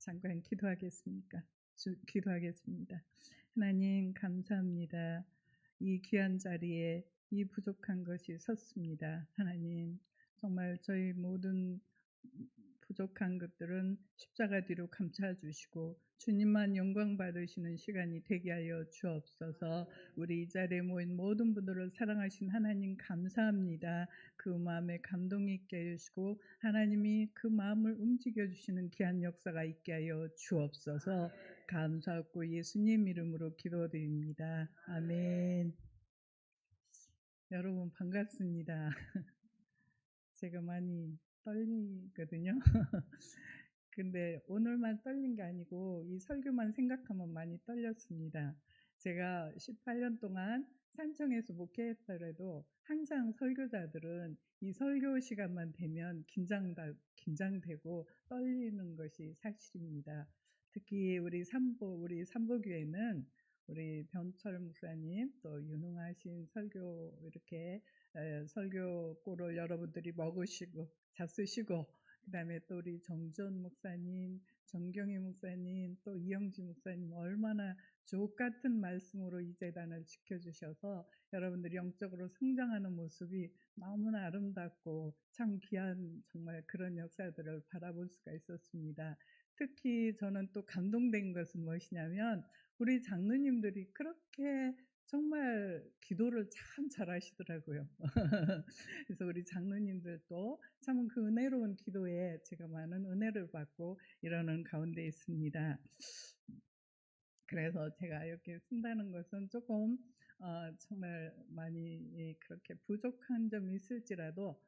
잠깐 기도하겠습니다. 하나님 감사합니다. 이 귀한 자리에 이 부족한 것이 섰습니다. 하나님 정말 저희 모든 부족한 것들은 십자가 뒤로 감싸 주시고 주님만 영광 받으시는 시간이 되게 하여 주옵소서. 우리 이 자리에 모인 모든 분들을 사랑하신 하나님 감사합니다. 그 마음에 감동이 있게 해주시고 하나님이 그 마음을 움직여 주시는 귀한 역사가 있게 하여 주옵소서. 감사하고 예수님 이름으로 기도드립니다. 아멘. 여러분 반갑습니다. 제가 많이 떨리거든요. 근데 오늘만 떨린 게 아니고 이 설교만 생각하면 많이 떨렸습니다. 제가 18년 동안 산청에서 목회했더라도 항상 설교자들은 이 설교 시간만 되면 긴장되고 떨리는 것이 사실입니다. 특히 우리 삼보교회는 우리 변철 목사님 또 유능하신 설교 이렇게 설교꼴을 여러분들이 먹으시고 잡수시고 그다음에 또 우리 정전 목사님, 정경희 목사님, 또 이영지 목사님 얼마나 주옥 같은 말씀으로 이 재단을 지켜주셔서 여러분들이 영적으로 성장하는 모습이 너무나 아름답고 참 귀한 정말 그런 역사들을 바라볼 수가 있었습니다. 특히 저는 또 감동된 것은 무엇이냐면 우리 장로님들이 그렇게 정말 기도를 참 잘하시더라고요. 그래서 우리 장로님들도 참 그 은혜로운 기도에 제가 많은 은혜를 받고 이러는 가운데 있습니다. 그래서 제가 이렇게 쓴다는 것은 조금 정말 많이 그렇게 부족한 점이 있을지라도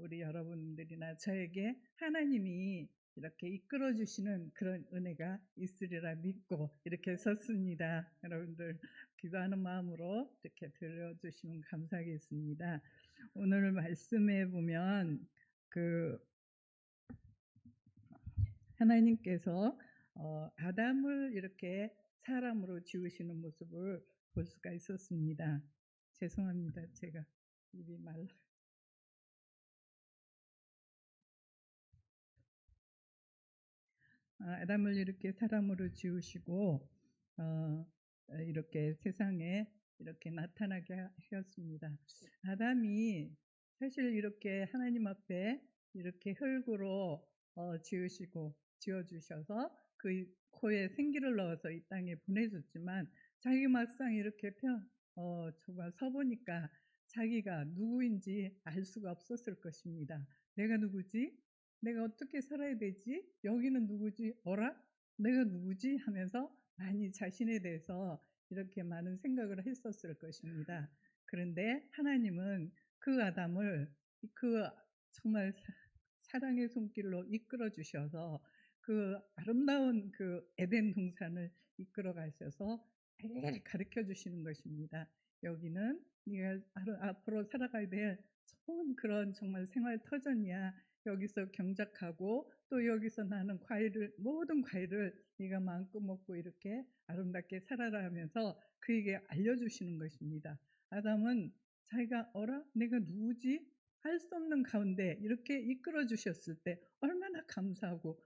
우리 여러분들이나 저에게 하나님이 이렇게 이끌어 주시는 그런 은혜가 있으리라 믿고 이렇게 썼습니다. 여러분들 기도하는 마음으로 이렇게 들려주시면 감사하겠습니다. 오늘 말씀에 보면 그 하나님께서 아담을 이렇게 사람으로 지으시는 모습을 볼 수가 있었습니다. 죄송합니다. 제가 입이 말라. 아담을 이렇게 사람으로 지으시고 이렇게 세상에 이렇게 나타나게 하셨습니다. 아담이 사실 이렇게 하나님 앞에 이렇게 흙으로 지어주셔서 그 코에 생기를 넣어서 이 땅에 보내줬지만 자기 막상 이렇게 정말 서보니까 자기가 누구인지 알 수가 없었을 것입니다. 내가 누구지? 내가 어떻게 살아야 되지? 여기는 누구지? 어라? 내가 누구지? 하면서 많이 자신에 대해서 이렇게 많은 생각을 했었을 것입니다. 그런데 하나님은 그 아담을 그 정말 사랑의 손길로 이끌어 주셔서 그 아름다운 그 에덴 동산을 이끌어 가셔서 매일 가르쳐 주시는 것입니다. 여기는 네가 앞으로 살아가야 될 좋은 그런 정말 생활 터전이야. 여기서 경작하고 또 여기서 나는 모든 과일을 네가 마음껏 먹고 이렇게 아름답게 살아라 하면서 그에게 알려주시는 것입니다. 아담은 자기가 어라? 내가 누구지? 할 수 없는 가운데 이렇게 이끌어 주셨을 때 얼마나 감사하고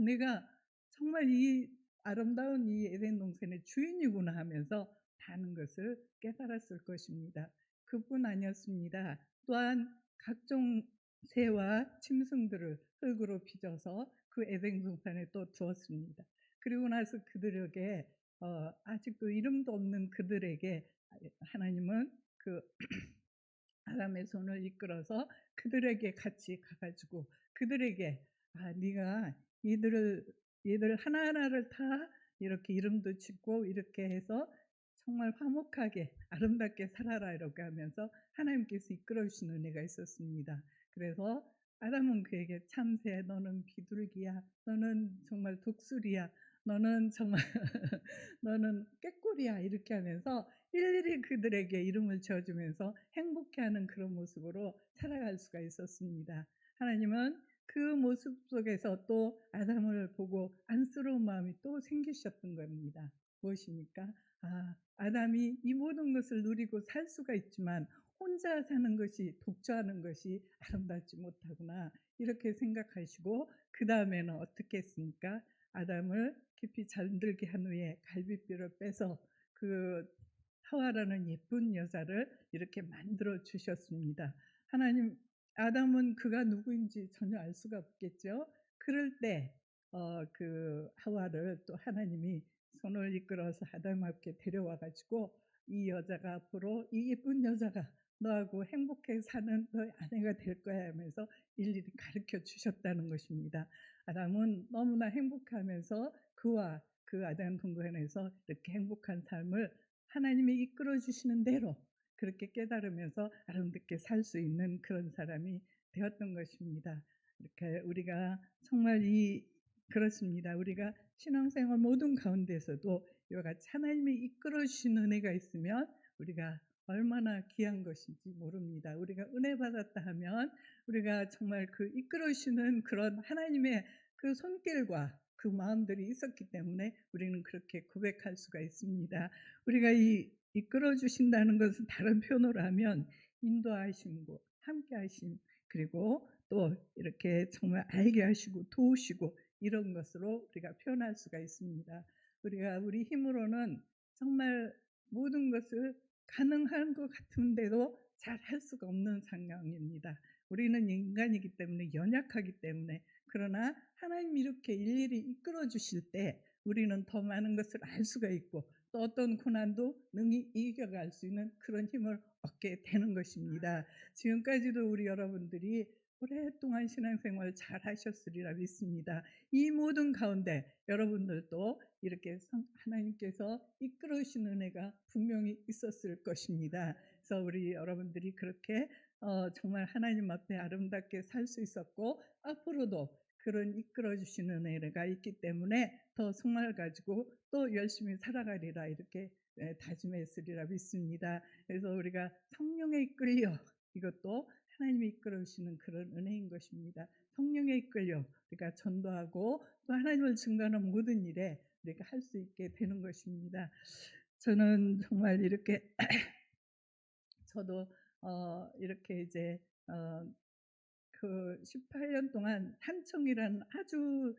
내가 정말 이 아름다운 이 에덴 동산의 주인이구나 하면서 다는 것을 깨달았을 것입니다. 그뿐 아니었습니다. 또한 각종 새와 짐승들을 흙으로 빚어서 그 에덴 동산에 또 두었습니다. 그리고 나서 그들에게 아직도 이름도 없는 그들에게 하나님은 그 아담의 손을 이끌어서 그들에게 같이 가가지고 그들에게 네가 얘들 하나하나를 다 이렇게 이름도 짓고 이렇게 해서 정말 화목하게 아름답게 살아라 이렇게 하면서 하나님께서 이끌어 주시는 은혜가 있었습니다. 그래서 아담은 그에게 참새 너는 비둘기야 너는 정말 독수리야 너는 정말 너는 꾀꼬리야 이렇게 하면서 일일이 그들에게 이름을 지어주면서 행복해하는 그런 모습으로 살아갈 수가 있었습니다. 하나님은 그 모습 속에서 또 아담을 보고 안쓰러운 마음이 또 생기셨던 겁니다. 무엇입니까? 아담이 이 모든 것을 누리고 살 수가 있지만 혼자 사는 것이 독주하는 것이 아름답지 못하구나 이렇게 생각하시고 그다음에는 어떻게 했습니까? 아담을 깊이 잠들게 한 후에 갈빗뼈를 빼서 그 하와라는 예쁜 여자를 이렇게 만들어 주셨습니다. 하나님 아담은 그가 누구인지 전혀 알 수가 없겠죠. 그럴 때 그 하와를 또 하나님이 손을 이끌어서 아담 앞에 데려와 가지고 "이 여자가 앞으로 이 예쁜 여자가 너하고 행복하게 사는 너의 아내가 될 거야." 하면서 일일이 가르쳐 주셨다는 것입니다. 아담은 너무나 행복하면서 그와 그 아담 동반에서 이렇게 행복한 삶을 하나님이 이끌어 주시는 대로 그렇게 깨달으면서 아름답게 살 수 있는 그런 사람이 되었던 것입니다. 이렇게 우리가 정말 그렇습니다. 우리가 신앙생활 모든 가운데서도 이와 같이 하나님이 이끌어 주시는 은혜가 있으면 우리가 얼마나 귀한 것인지 모릅니다. 우리가 은혜 받았다 하면 우리가 정말 그 이끌어 주시는 그런 하나님의 그 손길과 그 마음들이 있었기 때문에 우리는 그렇게 고백할 수가 있습니다. 우리가 이끌어 주신다는 것은 다른 표현으로 하면 인도하심고 함께 하심 그리고 또 이렇게 정말 알게 하시고 도우시고 이런 것으로 우리가 표현할 수가 있습니다. 우리가 우리 힘으로는 정말 모든 것을 가능한 것 같은데도 잘 할 수가 없는 상황입니다. 우리는 인간이기 때문에 연약하기 때문에 그러나 하나님이 이렇게 일일이 이끌어 주실 때 우리는 더 많은 것을 알 수가 있고 또 어떤 고난도 능히 이겨갈 수 있는 그런 힘을 얻게 되는 것입니다. 지금까지도 우리 여러분들이 오랫동안 신앙생활 잘 하셨으리라 믿습니다. 이 모든 가운데 여러분들도 이렇게 하나님께서 이끌어주신 은혜가 분명히 있었을 것입니다. 그래서 우리 여러분들이 그렇게 정말 하나님 앞에 아름답게 살 수 있었고 앞으로도 그런 이끌어 주시는 은혜가 있기 때문에 더 소망을 가지고 또 열심히 살아가리라 이렇게 다짐했으리라 믿습니다. 그래서 우리가 성령에 이끌려 이것도 하나님이 이끌어 주시는 그런 은혜인 것입니다. 성령에 이끌려 우리가 전도하고 또 하나님을 증거하는 모든 일에 우리가 할 수 있게 되는 것입니다. 저는 정말 이렇게 저도 이렇게 이제 그 18년 동안 삼청이라는 아주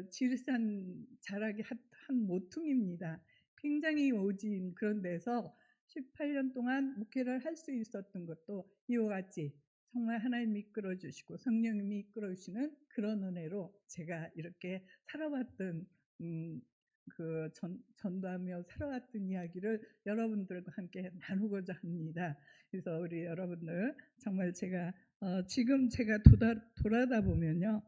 지리산 자라기 한 모퉁이입니다. 굉장히 오진 그런 데서 18년 동안 목회를 할 수 있었던 것도 이와 같이 정말 하나님이 이끌어 주시고 성령님이 이끌어 주시는 그런 은혜로 제가 이렇게 살아왔던 그 전도하며 살아왔던 이야기를 여러분들과 함께 나누고자 합니다. 그래서 우리 여러분들 정말 제가 지금 제가 돌아다 보면요.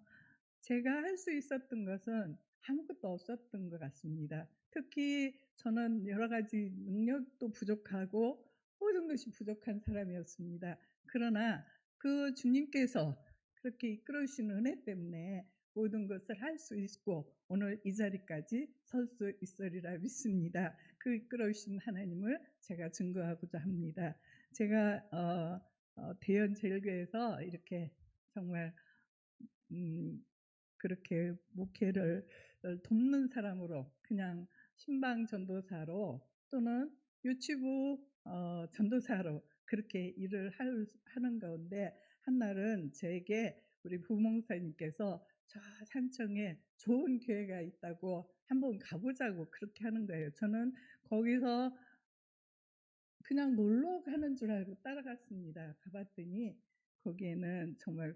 제가 할 수 있었던 것은 아무것도 없었던 것 같습니다. 특히 저는 여러 가지 능력도 부족하고 모든 것이 부족한 사람이었습니다. 그러나 그 주님께서 그렇게 이끌어 주신 은혜 때문에 모든 것을 할 수 있고 오늘 이 자리까지 설 수 있으리라 믿습니다. 그 이끌어 주신 하나님을 제가 증거하고자 합니다. 제가 대연제일교회에서 이렇게 정말 음 그렇게 목회를 돕는 사람으로 그냥 신방 전도사로 또는 유치부 전도사로 그렇게 일을 하는 가운데 한날은 제게 우리 부목사님께서 저 산청에 좋은 교회가 있다고 한번 가보자고 그렇게 하는 거예요. 저는 거기서 그냥 놀러 가는 줄 알고 따라갔습니다. 가 봤더니 거기에는 정말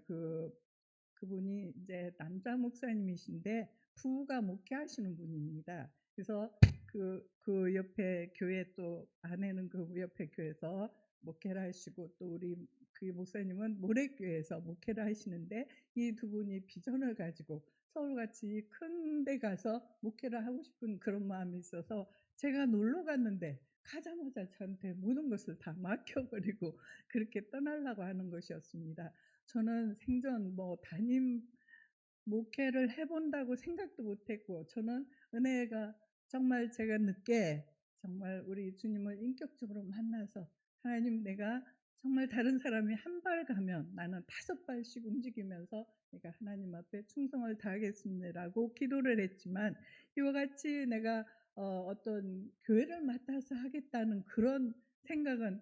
그분이 이제 남자 목사님이신데 부부가 목회하시는 분입니다. 그래서 그 옆에 교회 또 아내는 그 옆에 교회에서 목회를 하시고 또 우리 그 목사님은 모래교회에서 목회를 하시는데 이 두 분이 비전을 가지고 서울같이 큰 데 가서 목회를 하고 싶은 그런 마음이 있어서 제가 놀러 갔는데 가자마자 저한테 모든 것을 다 맡겨 버리고 그렇게 떠나려고 하는 것이었습니다. 저는 생전 뭐 담임 목회를 해 본다고 생각도 못 했고 저는 은혜가 정말 제가 늦게 정말 우리 주님을 인격적으로 만나서 하나님 내가 정말 다른 사람이 한 발 가면 나는 5발씩 움직이면서 내가 하나님 앞에 충성을 다하겠습니다라고 기도를 했지만 이와 같이 내가 어떤 교회를 맡아서 하겠다는 그런 생각은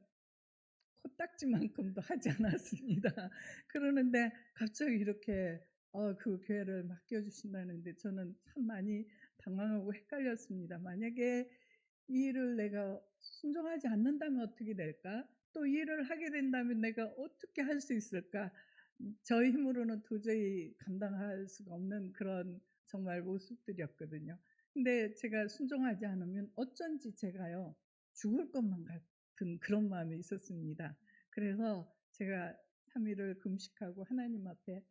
코딱지만큼도 하지 않았습니다. 그러는데 갑자기 이렇게 그 교회를 맡겨 주신다는데 저는 참 많이 당황하고 헷갈렸습니다. 만약에 이 일을 내가 순종하지 않는다면 어떻게 될까? 또 이 일을 하게 된다면 내가 어떻게 할 수 있을까? 저희 힘으로는 도저히 감당할 수가 없는 그런 정말 모습들이었거든요. 근데 제가 순종하지 않으면 어쩐지 제가요 죽을 것만 같은 그런 마음이 있었습니다. 그래서 제가 3 일을 금식하고 하나님 앞에 막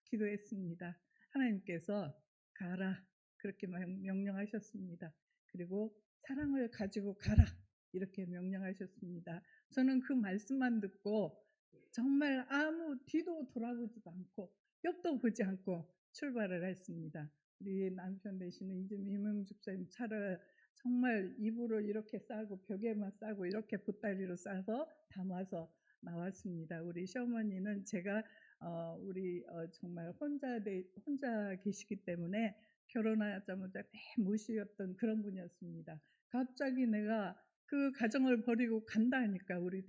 기도했습니다. 하나님께서 "가라." 그렇게 명령하셨습니다. 그리고 "사랑을 가지고 가라." 이렇게 명령하셨습니다. 저는 그 말씀만 듣고 정말 아무 뒤도 돌아보지도 않고 옆도 보지 않고 출발을 했습니다. 우리 남편 되시는 이재명 집사님 차를 정말 입으로 이렇게 싸고 벽에만 싸고 이렇게 보따리로 싸서 담아서 나왔습니다. 우리 시어머니는 제가 우리 정말 혼자 계시기 때문에 결혼하자마자 모시였던 그런 분이었습니다. 갑자기 내가 그 가정을 버리고 간다니까 우리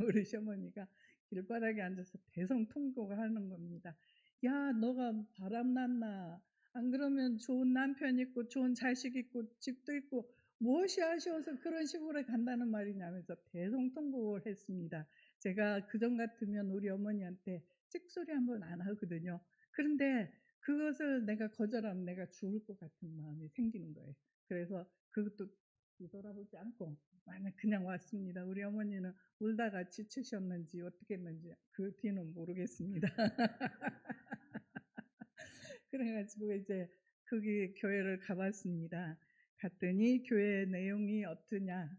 우리 시어머니가 길바닥에 앉아서 대성통곡을 하는 겁니다. "야 너가 바람 났나? 안 그러면 좋은 남편 있고 좋은 자식 있고 집도 있고 무엇이 아쉬워서 그런 시골에 간다는 말이냐."면서 대성통곡을 했습니다. 제가 그전 같으면 우리 어머니한테 찍소리 한 번 안 하거든요. 그런데 그것을 내가 거절하면 내가 죽을 것 같은 마음이 생기는 거예요. 그래서 그것도 뒤돌아보지 않고 그냥 왔습니다. 우리 어머니는 울다가 지치셨는지 어떻게 했는지 그 뒤는 모르겠습니다. 그래 가지고 이제 거기 교회를 가 봤습니다. 갔더니 교회 내용이 어떠냐.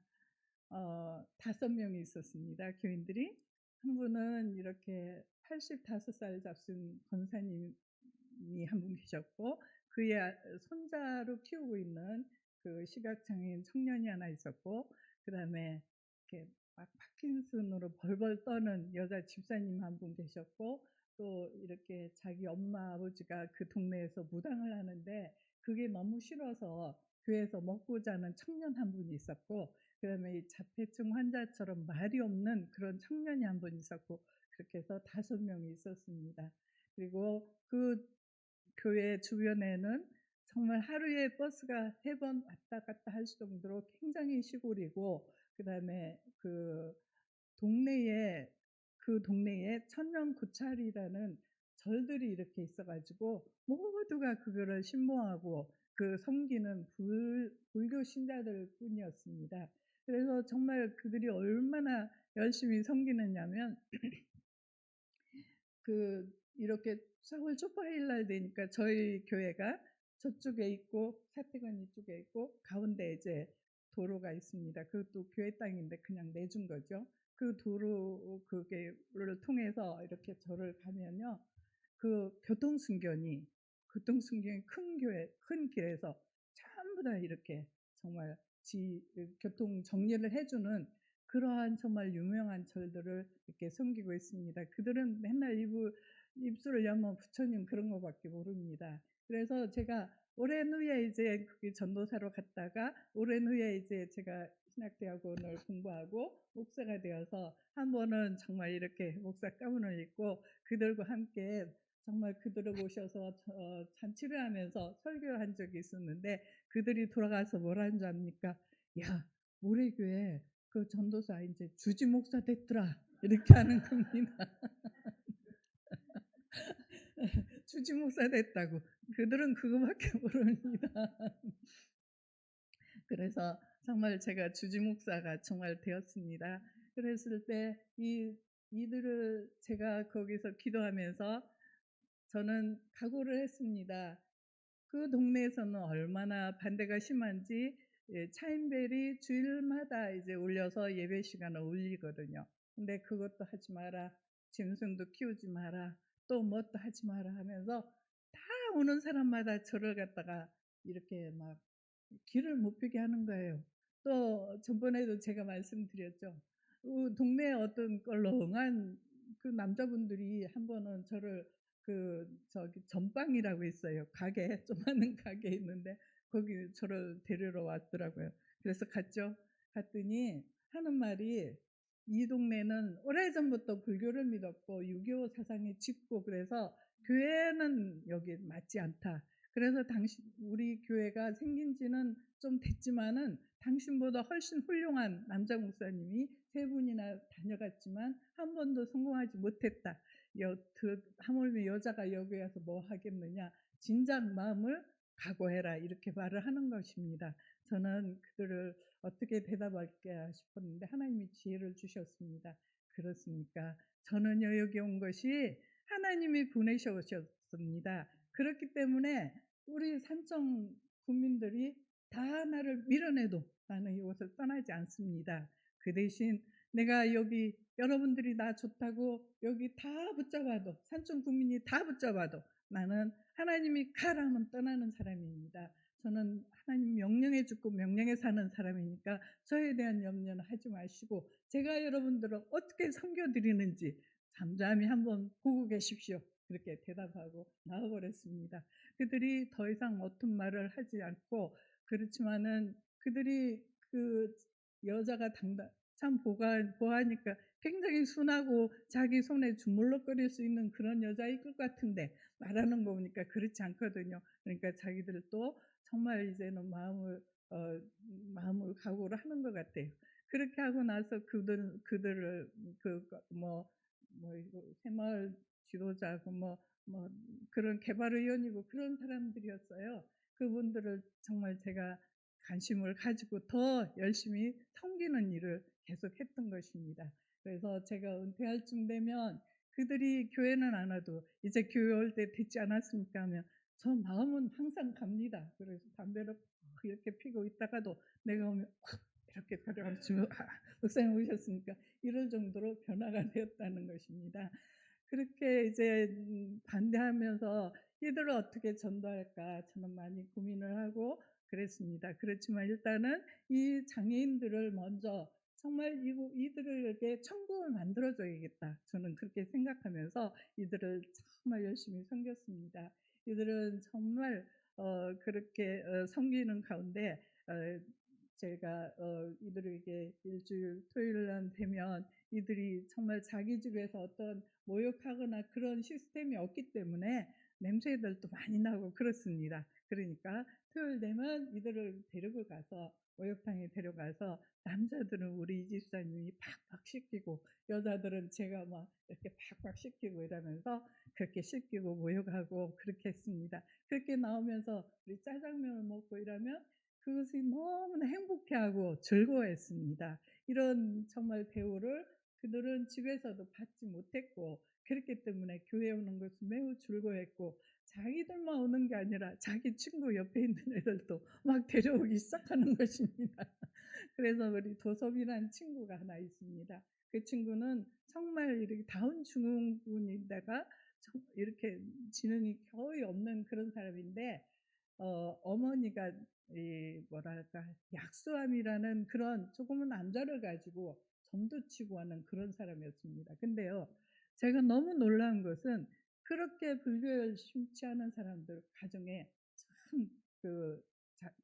5 명이 있었습니다, 교인들이. 한 분은 이렇게 85살 잡순 권사님이 한 분 계셨고 그의 손자로 키우고 있는 그 시각장애인 청년이 하나 있었고 그다음에 이렇게 막 파킨슨으로 벌벌 떠는 여자 집사님 한 분 계셨고 또 이렇게 자기 엄마 아버지가 그 동네에서 무당을 하는데 그게 너무 싫어서 교회에서 먹고 자는 청년 한 분이 있었고 그다음에 이 자폐증 환자처럼 말이 없는 그런 청년이 한 분 있었고 그렇게 해서 5 명이 있었습니다. 그리고 그 교회 주변에는 정말 하루에 버스가 3번 왔다 갔다 할 정도로 굉장히 시골이고 그다음에 동네에 동네에 천년 고찰이라는 절들이 이렇게 있어 가지고 모두가 그거를 신봉하고 섬기는 불교 신자들 뿐이었습니다. 그래서 정말 그들이 얼마나 열심히 섬기느냐면 이렇게 4월 초파일 날 되니까 저희 교회가 저쪽에 있고 사택은 이쪽에 있고 가운데 이제 도로가 있습니다. 그것도 교회 땅인데 그냥 내준 거죠. 그 도로 그게를 통해서 이렇게 절을 가면요. 교통순경이 큰 길에서 전부 다 이렇게 정말 교통 정리를 해 주는 그러한 정말 유명한 절들을 이렇게 섬기고 있습니다. 그들은 맨날 입술을 열면 부처님 그런 거 밖에 모릅니다. 그래서 제가 오랜 후에 이제 거기 전도사로 갔다가 오랜 후에 이제 제가 신학대학원을 공부하고 목사가 되어서 한 번은 정말 이렇게 목사 가운을 입고 그들과 함께 정말 그들을 모셔서 잔치를 하면서 설교를 한 적이 있었는데 그들이 돌아가서 뭐라는 줄 압니까? "야 모래교회 그 전도사 인제 주지 목사 됐더라." 이렇게 하는 겁니다. 주지 목사 됐다고. 그들은 그거밖에 모릅니다. 그래서 정말 제가 주지 목사가 정말 되었습니다. 그랬을 때 이들을 제가 거기서 기도하면서 저는 각오를 했습니다. 그 동네에서는 얼마나 반대가 심한지 차인벨이 주일마다 이제 울려서 예배 시간을 올리거든요. 근데 "그것도 하지 마라. 짐승도 키우지 마라. 또 뭣도 하지 마라." 하면서 다 오는 사람마다 저를 갖다가 이렇게 막 길을 못 펴게 하는 거예요. 또 전번에도 제가 말씀드렸죠. 동네에 어떤 껄렁한 그 남자분들이 한 번은 저를 저기 전방이라고 있어요. 가게 조그마한 가게 있는데 거기 저를 데리러 왔더라고요. 그래서 갔죠. 갔더니 하는 말이 이 동네는 오래전부터 불교를 믿었고 6.25 사상이 짙고 그래서 교회는 여기 맞지 않다. 그래서 당신 우리 교회가 생긴 지는 좀 됐지만은 당신보다 훨씬 훌륭한 남자 목사님이 세 분이나 다녀갔지만 한 번도 성공하지 못했다. 하물며 여자가 여기 와서 뭐 하겠느냐. 진작 마음을 각오해라. 이렇게 말을 하는 것입니다. 저는 그들을 어떻게 대답할까 싶었는데 하나님이 지혜를 주셨습니다. 그렇습니까? 저는요 여기 온 것이 하나님이 보내셔 오셨습니다. 그렇기 때문에 우리 산청 국민들이 다 나를 밀어내도 나는 이곳을 떠나지 않습니다. 그 대신 내가 여기 여러분들이 나 좋다고 여기 다 붙잡아도 산청 국민이 다 붙잡아도 나는 하나님이 가라면 떠나는 사람입니다. 저는 하나님 명령에 죽고 명령에 사는 사람이니까 저에 대한 염려는 하지 마시고 제가 여러분들을 어떻게 섬겨드리는지 잠잠히 한번 보고 계십시오. 그렇게 대답하고 나와버렸습니다. 그들이 더 이상 어떤 말을 하지 않고 그렇지만은 그들이 그 여자가 참 보아하니까 굉장히 순하고 자기 손에 주물럭거릴 수 있는 그런 여자일 것 같은데 말하는 거 보니까 그렇지 않거든요. 그러니까 자기들도 정말 이제는 마음을 각오를 하는 것 같아요. 그렇게 하고 나서 그들을 이거 새마을 지도자고 뭐 그런 개발의원이고 그런 사람들이었어요. 그분들을 정말 제가 관심을 가지고 더 열심히 섬기는 일을 계속했던 것입니다. 그래서 제가 은퇴할 쯤 되면 그들이 교회는 안 와도 이제 교회 올 때 됐지 않았습니까 하면 저 마음은 항상 갑니다. 그래서 담배를 이렇게 피고 있다가도 내가 오면 이렇게 가려가지고 목사님 오셨으니까 이럴 정도로 변화가 되었다는 것입니다. 그렇게 이제 반대하면서 이들을 어떻게 전도할까 저는 많이 고민을 하고 그랬습니다. 그렇지만 일단은 이 장애인들을 먼저 정말 이들에게 천국을 만들어줘야겠다. 저는 그렇게 생각하면서 이들을 정말 열심히 섬겼습니다. 이들은 정말 그렇게 섬기는 가운데 제가 이들에게 일주일 토요일날 되면 이들이 정말 자기 집에서 어떤 모욕하거나 그런 시스템이 없기 때문에 냄새들도 많이 나고 그렇습니다. 그러니까 토요일 되면 이들을 데리고 가서 목욕탕에 데려가서 남자들은 우리 집사님이 팍팍 씻기고 여자들은 제가 막 이렇게 팍팍 씻기고 이러면서 그렇게 씻기고 목욕하고 그렇게 했습니다. 그렇게 나오면서 우리 짜장면을 먹고 이러면 그것이 너무나 행복해하고 즐거워했습니다. 이런 정말 대우를 그들은 집에서도 받지 못했고 그렇기 때문에 교회 오는 것을 매우 즐거워했고 자기들만 오는 게 아니라 자기 친구 옆에 있는 애들도 막 데려오기 시작하는 것입니다. 그래서 우리 도섭이라는 친구가 하나 있습니다. 그 친구는 정말 이렇게 다운 증후군인데가 이렇게 지능이 거의 없는 그런 사람인데 어머니가 뭐랄까 약수암이라는 그런 조금은 남자를 가지고 점도치고 하는 그런 사람이었습니다. 근데요 제가 너무 놀라운 것은 그렇게 불교를 심취 하는 사람들 가정에 참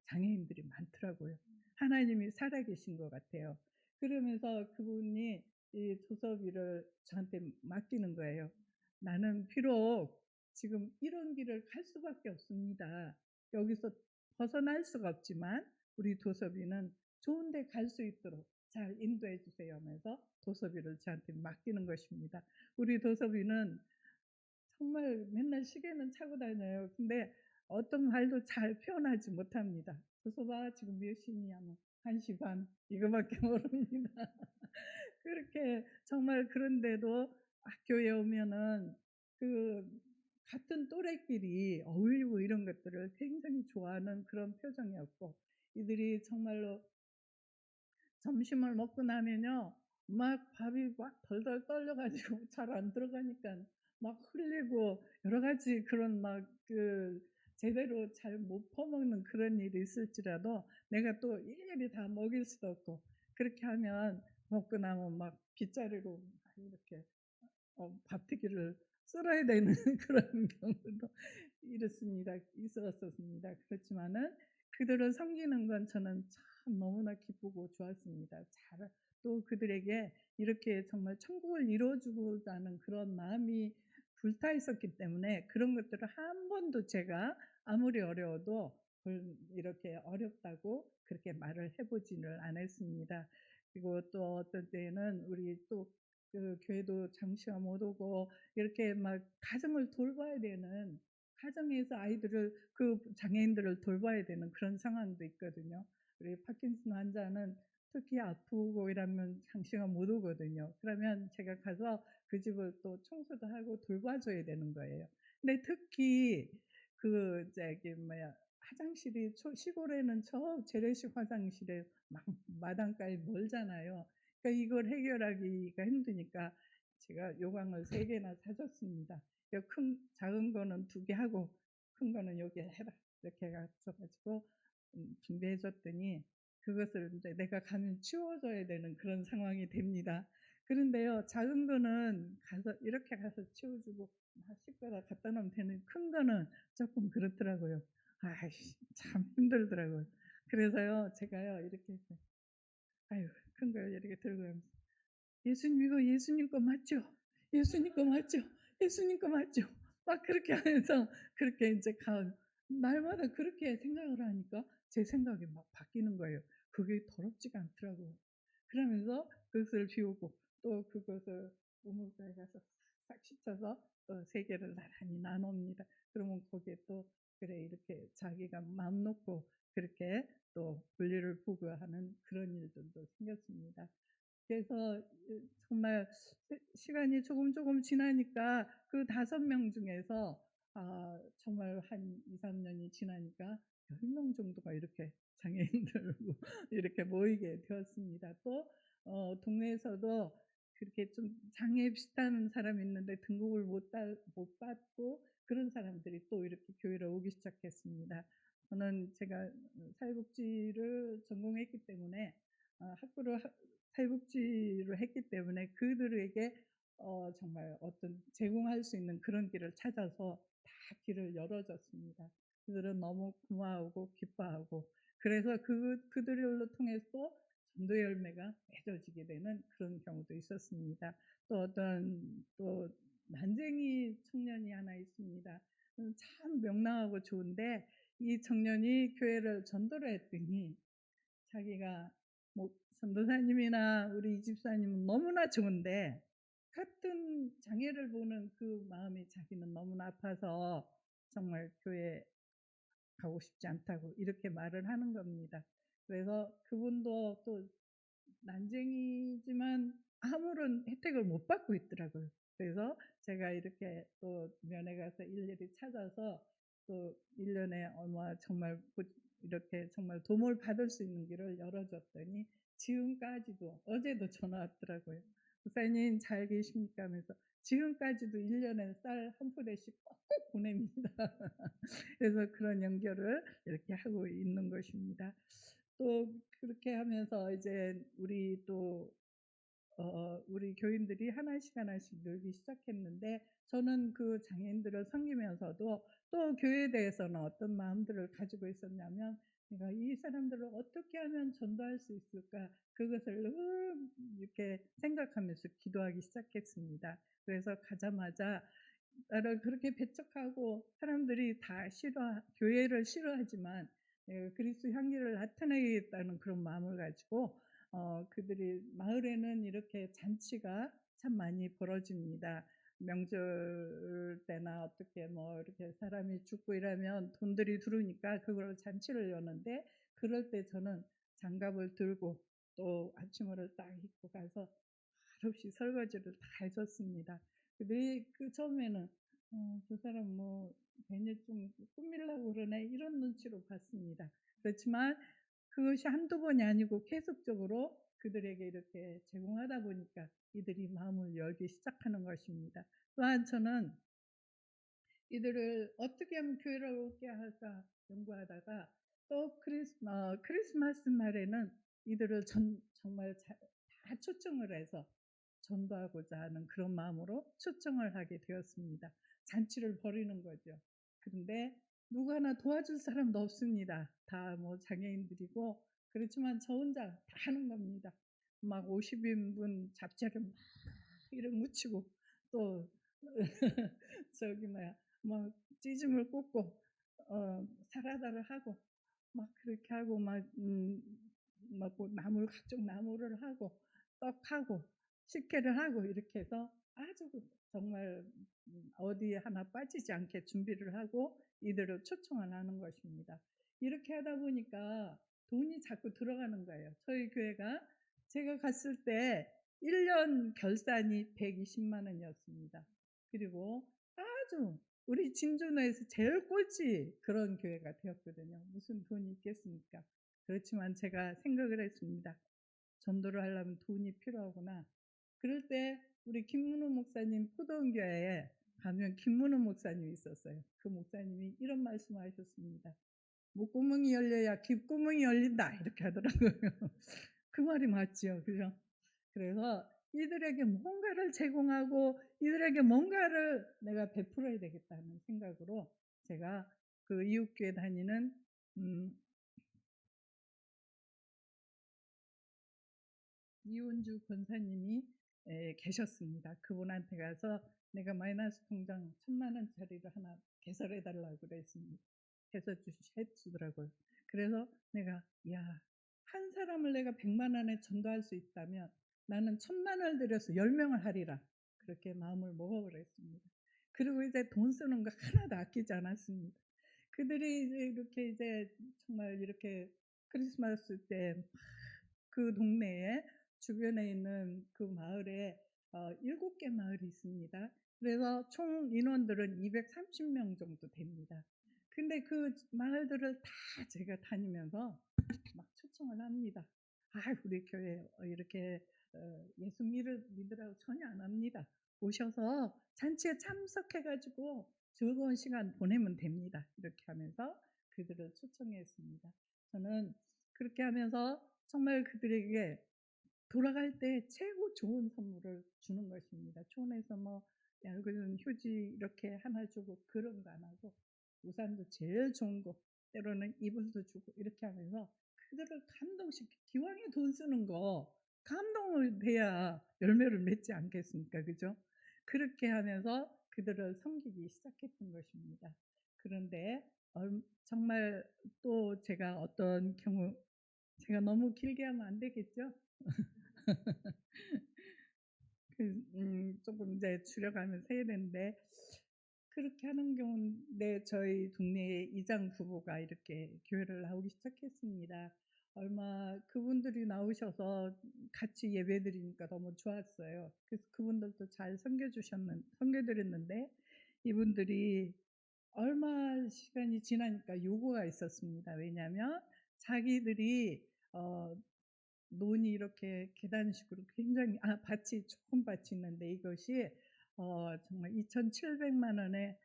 장애인들이 많더라고요. 하나님이 살아계신 것 같아요. 그러면서 그분이 이 도섭이를 저한테 맡기는 거예요. 나는 비록 지금 이런 길을 갈 수밖에 없습니다. 여기서 벗어날 수가 없지만 우리 도섭이는 좋은 데 갈 수 있도록 잘 인도해 주세요 하면서 도섭이를 저한테 맡기는 것입니다. 우리 도섭이는 정말 맨날 시계는 차고 다녀요. 근데 어떤 말도 잘 표현하지 못합니다. 도섭아 지금 몇 시냐 뭐 1시 반 이거밖에 모릅니다. 그렇게 정말 그런데도 학교에 오면은 그 같은 또래끼리 어울리고 이런 것들을 굉장히 좋아하는 그런 표정이었고 이들이 정말로 점심을 먹고 나면요 막 밥이 막 덜덜 떨려 가지고 잘 안 들어가니까 막 흘리고 여러 가지 그런 제대로 잘 못 퍼먹는 그런 일이 있을지라도 내가 또 일일이 다 먹일 수도 없고 그렇게 하면 먹고 나면 막 빗자루로 막 이렇게 밥트기를 썰어야 되는 그런 경우도 있었습니다. 그렇지만은 그들을 섬기는 건 저는 참 너무나 기쁘고 좋았습니다. 또 그들에게 이렇게 정말 천국을 이루어 주고자 하는 그런 마음이 불타 있었기 때문에 그런 것들을 한 번도 제가 아무리 어려워도 이렇게 어렵다고 그렇게 말을 해 보지를 않았습니다. 그리고 또 어떤 때에는 우리 또 그 교회도 장시가 못 오고 이렇게 막 가정을 돌봐야 되는, 가정에서 아이들을 그 장애인들을 돌봐야 되는 그런 상황도 있거든요. 우리 파킨슨 환자는 특히 아프고 이러면 장시가 못 오거든요. 그러면 제가 가서 그 집을 또 청소도 하고 돌봐줘야 되는 거예요. 근데 특히 그 저기 뭐야 화장실이 시골에는 저 재래식 화장실에 막 마당까지 멀잖아요. 그러니까 이걸 해결하기가 힘드니까 제가 요강을 3 개나 사줬습니다. 큰 작은 거는 2개 하고 큰 거는 "요게 해라." 이렇게 가르쳐 가지고 준비해 줬더니 그것을 인제 내가 가면 치워 줘야 되는 그런 상황이 됩니다. 그런데요, 작은 거는 가서 이렇게 가서 치워 주고 막 씻거나 갖다 놓으면 되는데 큰 거는 쪼끔 그렇더라고요. 아이씨 참 힘들더라고요. 그래서요 제가요 이렇게 해서 아유 큰 걸 이렇게 들고 가면서 "예수님 이거 예수님 거 맞죠? 예수님 거 맞죠? 예수님 거 맞죠?" 막 그렇게 하면서 그렇게 인제 날마다 그렇게 생각을 하니까 제 생각이 막 바뀌는 거예요. 그게 더럽지가 않더라고요. 그러면서 그것을 비우고 또 그것을 우물가에 가서 싹 씻어서 또 3 개를 나란히 나눕니다. 그러면 거기에 또 그래 이렇게 자기가 마음 놓고 그렇게 또 볼일을 보고하는 그런 일들도 생겼습니다. 그래서 정말 시간이 조금 지나니까 그 5명 중에서 정말 한 2-3 년이 지나니까 10명 정도가 이렇게 장애인들로 이렇게 모이게 되었습니다. 또 동네에서도 그렇게 좀 장애 비슷한 사람이 있는데 등록을 못 받고 그런 사람들이 또 이렇게 교회로 오기 시작했습니다. 저는 제가 사회복지를 전공했기 때문에 학부를 사회복지를 했기 때문에 그들에게 정말 어떤 제공할 수 있는 그런 길을 찾아서 다 길을 열어 줬습니다. 그들은 너무 고마워하고 기뻐하고 그래서 그들을 통해서 전도 열매가 맺어지게 되는 그런 경우도 있었습니다. 또 어떤 또 난쟁이 청년이 하나 있습니다. 참 명랑하고 좋은데 이 청년이 교회를 전도를 했더니 자기가 뭐 전도사님이나 우리 이 집사님은 너무나 좋은데 같은 장애를 보는 그 마음이 자기는 너무나 아파서 정말 교회에 가고 싶지 않다고 이렇게 말을 하는 겁니다. 그래서 그분도 또 난쟁이지만 아무런 혜택을 못 받고 있더라고요. 그래서 제가 이렇게 또 면회 가서 일일이 찾아서 또 1 년에 얼마 정말 이렇게 정말 도움을 받을 수 있는 길을 열어 줬더니 지금까지도 어제도 전화 왔더라고요. "목사님 잘 계십니까?" 하면서 지금까지도 1 년에 쌀 한 푸대씩 꼭꼭 보냅니다. 그래서 그런 연결을 이렇게 하고 있는 것입니다. 또 그렇게 하면서 이제 우리 교인들이 하나씩 늘기 시작했는데 저는 그 장애인들을 섬기면서도 또 교회에 대해서는 어떤 마음들을 가지고 있었냐면 '내가 이 사람들을 어떻게 하면 전도할 수 있을까?' 그것을 늘 이렇게 생각하면서 기도하기 시작했습니다. 그래서 가자마자 나를 그렇게 배척하고 사람들이 다 교회를 싫어하지만 그리스도 향기를 나타내겠다는 그런 마음을 가지고 그들이 마을에는 이렇게 잔치가 참 많이 벌어집니다. 명절 때나 어떻게 뭐 이렇게 사람이 죽고 이러면 돈들이 들어오니까 그걸로 잔치를 여는데 그럴 때 저는 장갑을 들고 또 아침을 딱 입고 가서 말없이 설거지를 다 해 줬습니다. 근데 처음에는 '저 사람 뭐 괜히 좀 꾸미려고 그러네.' 이런 눈치로 봤습니다. 그렇지만 그것이 한두 번이 아니고 계속적으로 그들에게 이렇게 제공하다 보니까 이들이 마음을 열기 시작하는 것입니다. 또한 저는 이들을 어떻게 하면 교회를 오게 할까 연구하다가 또 크리스마스 날에는 이들을 정말 다 초청을 해서 전도하고자 하는 그런 마음으로 초청을 하게 되었습니다. 잔치를 벌이는 거죠. 그런데 누구 하나 도와줄 사람도 없습니다. 다 뭐 장애인들이고 그렇지만 저 혼자 다 하는 겁니다. 막 50인분 잡채를 막 이렇게 무치고 또 저기 뭐야 막 찌짐을 꽂고 사라다를 하고 막 그렇게 하고 막 뭐 나물 각종 나물을 하고 떡하고 식혜를 하고 이렇게 해서 아주 정말 어디에 하나 빠지지 않게 준비를 하고 이들을 초청을 하는 것입니다. 이렇게 하다 보니까 돈이 자꾸 들어가는 거예요. 저희 교회가 제가 갔을 때 1년 결산이 120만 원이었습니다. 그리고 아주 우리 진주내에서 제일 꼴찌 그런 교회가 되었거든요. 무슨 돈이 있겠습니까? 그렇지만 제가 생각을 했습니다. 전도를 하려면 돈이 필요하구나. 그럴 때 우리 김문호 목사님 포도원교회에 가면 김문호 목사님이 있었어요. 그 목사님이 이런 말씀을 하셨습니다. 목구멍이 열려야 귓구멍이 열린다 이렇게 하더라고요. 그 말이 맞죠. 그죠? 그래서 이들에게 뭔가를 제공하고 이들에게 뭔가를 내가 베풀어야 되겠다는 생각으로 제가 그 이웃교회 다니는 음 이은주 권사님이 계셨습니다. 그분한테 가서 내가 마이너스 통장 1,000만 원짜리를 하나 개설해 달라고 그랬습니다. 해 주더라고요. 그래서 내가 야, 한 사람을 내가 100만 원에 전도할 수 있다면 나는 1,000만 원을 들여서 10명을 하리라. 그렇게 마음을 먹어 버렸습니다. 그리고 이제 돈 쓰는 거 하나도 아끼지 않았습니다. 그들이 이제 이렇게 이제 정말 이렇게 크리스마스 때 그 동네에 주변에 있는 그 마을에 7개 마을이 있습니다. 그래서 총 인원들은 230명 정도 됩니다. 근데 그 마을들을 다 제가 다니면서 막 초청을 합니다. "아 우리 교회 이렇게 예수 믿으라고 전혀 안 합니다. 오셔서 잔치에 참석해 가지고 즐거운 시간 보내면 됩니다." 이렇게 하면서 그들을 초청했습니다. 저는 그렇게 하면서 정말 그들에게 돌아갈 때 최고 좋은 선물을 주는 것입니다. 촌에서 뭐 얇은 휴지 이렇게 하나 주고 그런 거 안 하고 우산도 제일 좋은 거 때로는 이불도 주고 이렇게 하면서 그들을 감동시키 기왕에 돈 쓰는 거 감동을 돼야 열매를 맺지 않겠습니까? 그죠? 그렇게 하면서 그들을 섬기기 시작했던 것입니다. 그런데 정말 또 제가 어떤 경우 제가 너무 길게 하면 안 되겠죠? 조금 이제 줄여가면서 해야 되는데 그렇게 하는 경우인데 저희 동네에 이장 부부가 이렇게 교회를 나오기 시작했습니다. 얼마 그분들이 나오셔서 같이 예배드리니까 너무 좋았어요. 그래서 그분들도 잘 섬겨 드렸는데 이분들이 얼마 시간이 지나니까 요구가 있었습니다. 왜냐하면 자기들이 어 논이 이렇게 계단식으로 굉장히 밭이 좋은 밭이 있는데 이것이 정말 2,700만 원의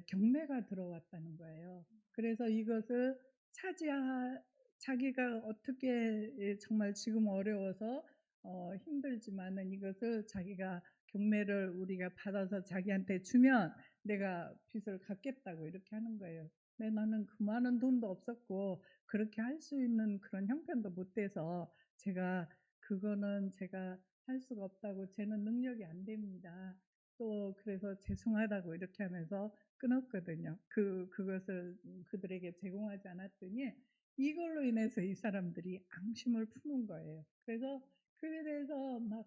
경매가 들어왔다는 거예요. 그래서 이것을 차지하 자기가 어떻게 정말 지금 어려워서 힘들지만은 이것을 자기가 경매를 우리가 받아서 자기한테 주면 내가 빚을 갚겠다고 이렇게 하는 거예요. 근데 나는 그 많은 돈도 없었고 그렇게 할 수 있는 그런 형편도 못 돼서 제가 "그거는 제가 할 수가 없다고 쟤는 능력이 안 됩니다." 또 그래서 죄송하다고 이렇게 하면서 끊었거든요. 그것을 그들에게 제공하지 않았더니 이걸로 인해서 이 사람들이 앙심을 품은 거예요. 그래서 그에 대해서 막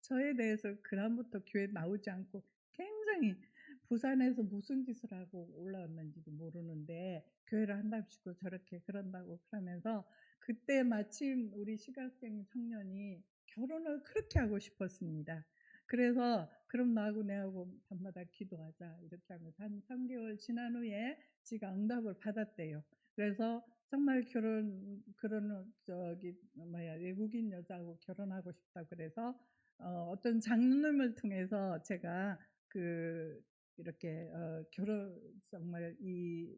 저에 대해서 그다음부터 교회에 나오지 않고 굉장히 부산에서 무슨 짓을 하고 올라왔는지도 모르는데 교회를 한답시고 저렇게 그런다고 그러면서 그때 마침 우리 시각장애 청년이 결혼을 그렇게 하고 싶었습니다. 그래서 "그럼 너하고 내하고 밤마다 기도하자." 이렇게 하면서 한 3 개월 지난 후에 지가 응답을 받았대요. 그래서 정말 그런 저기 뭐야 외국인 여자하고 결혼하고 싶다 그래서 어떤 장로님을 통해서 제가 그 이렇게 결혼 정말 이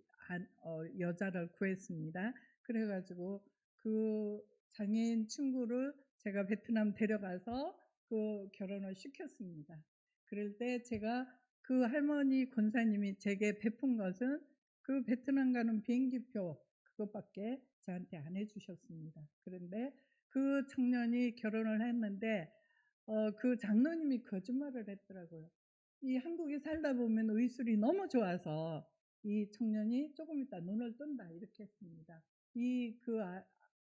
여자를 구했습니다. 그래 가지고 그 장애인 친구를 제가 베트남 데려가서 그 결혼을 시켰습니다. 그럴 때 제가 그 할머니 권사님이 제게 베푼 것은 그 베트남 가는 비행기표 그것밖에 저한테 안 해 주셨습니다. 그런데 그 청년이 결혼을 했는데 그 장로님이 거짓말을 했더라고요. 이 한국에 살다 보면 의술이 너무 좋아서 이 청년이 "조금 있다 눈을 뜬다." 이렇게 했습니다. 이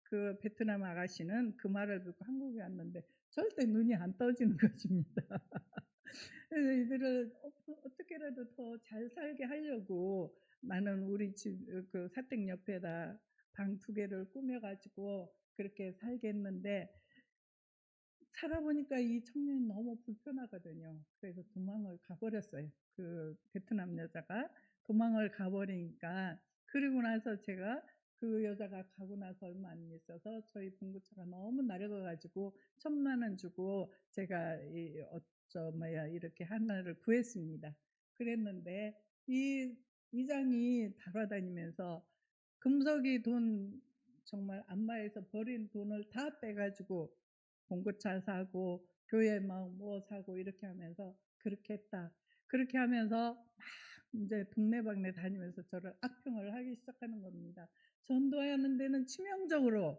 그 베트남 아가씨는 그 말을 듣고 한국에 왔는데 절대 눈이 안 떠지는 것입니다. 그래서 이들을 어떻게라도 더 잘 살게 하려고 나는 우리 집 그 사택 옆에다 방 2개를 꾸며 가지고 그렇게 살겠는데 살아 보니까 이 청년이 너무 불편하거든요. 그래서 도망을 가 버렸어요. 그 베트남 여자가 도망을 가 버리니까 그리고 나서 제가 그 여자가 가고 나서 얼마 안 있어서 저희 봉고차가 너무 낡아 가지고 1,000만 원 주고 제가 이 저 뭐야 이렇게 하나를 구했습니다. 그랬는데 이 이장이 돌아다니면서 금속이 돈 정말 안마에서 버린 돈을 다 빼 가지고 봉고차 사고 교회 막 뭐 사고 이렇게 하면서 "그렇게 했다." 그렇게 하면서 막 인제 동네방네 다니면서 저를 악평을 하기 시작하는 겁니다. 전도하는 데는 치명적으로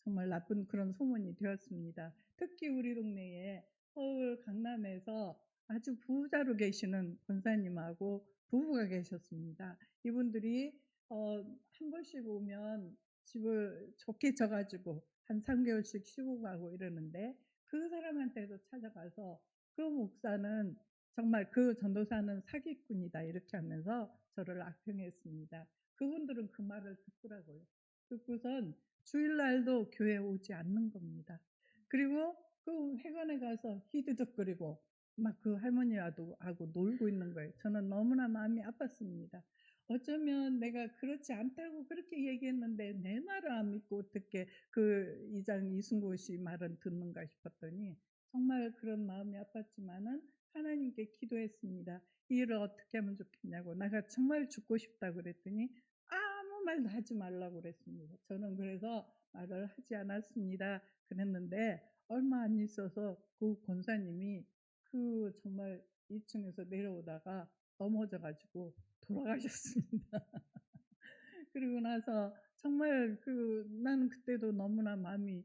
정말 나쁜 그런 소문이 되었습니다. 특히 우리 동네에 서울 강남에서 아주 부자로 계시는 권사님하고 부부가 계셨습니다. 이분들이 한 번씩 오면 집을 좋게 져 가지고 한 3 개월씩 쉬고 가고 이러는데 그 사람한테도 찾아가서 그 목사는 정말 "그 전도사는 사기꾼이다." 이렇게 하면서 저를 악평했습니다. 그분들은 그 말을 듣더라고요. 듣고선 주일날도 교회에 오지 않는 겁니다. 그리고 그 회관에 가서 히드적거리고 막 그 할머니하고 놀고 있는 거예요. 저는 너무나 마음이 아팠습니다. 어쩌면 내가 그렇지 않다고 그렇게 얘기했는데 내 말을 안 믿고 어떻게 그 이장 이순고 씨 말은 듣는가 싶었더니 정말 그런 마음이 아팠지만은 하나님께 기도했습니다. "이 일을 어떻게 하면 좋겠냐."고 "내가 정말 죽고 싶다." 그랬더니 아무 말도 하지 말라고 그랬습니다. 저는 그래서 말을 하지 않았습니다. 그랬는데 얼마 안 있어서 그 권사님이 그 정말 2 층에서 내려오다가 넘어져 가지고 돌아가셨습니다. 그리고 나서 정말 나는 그때도 너무나 마음이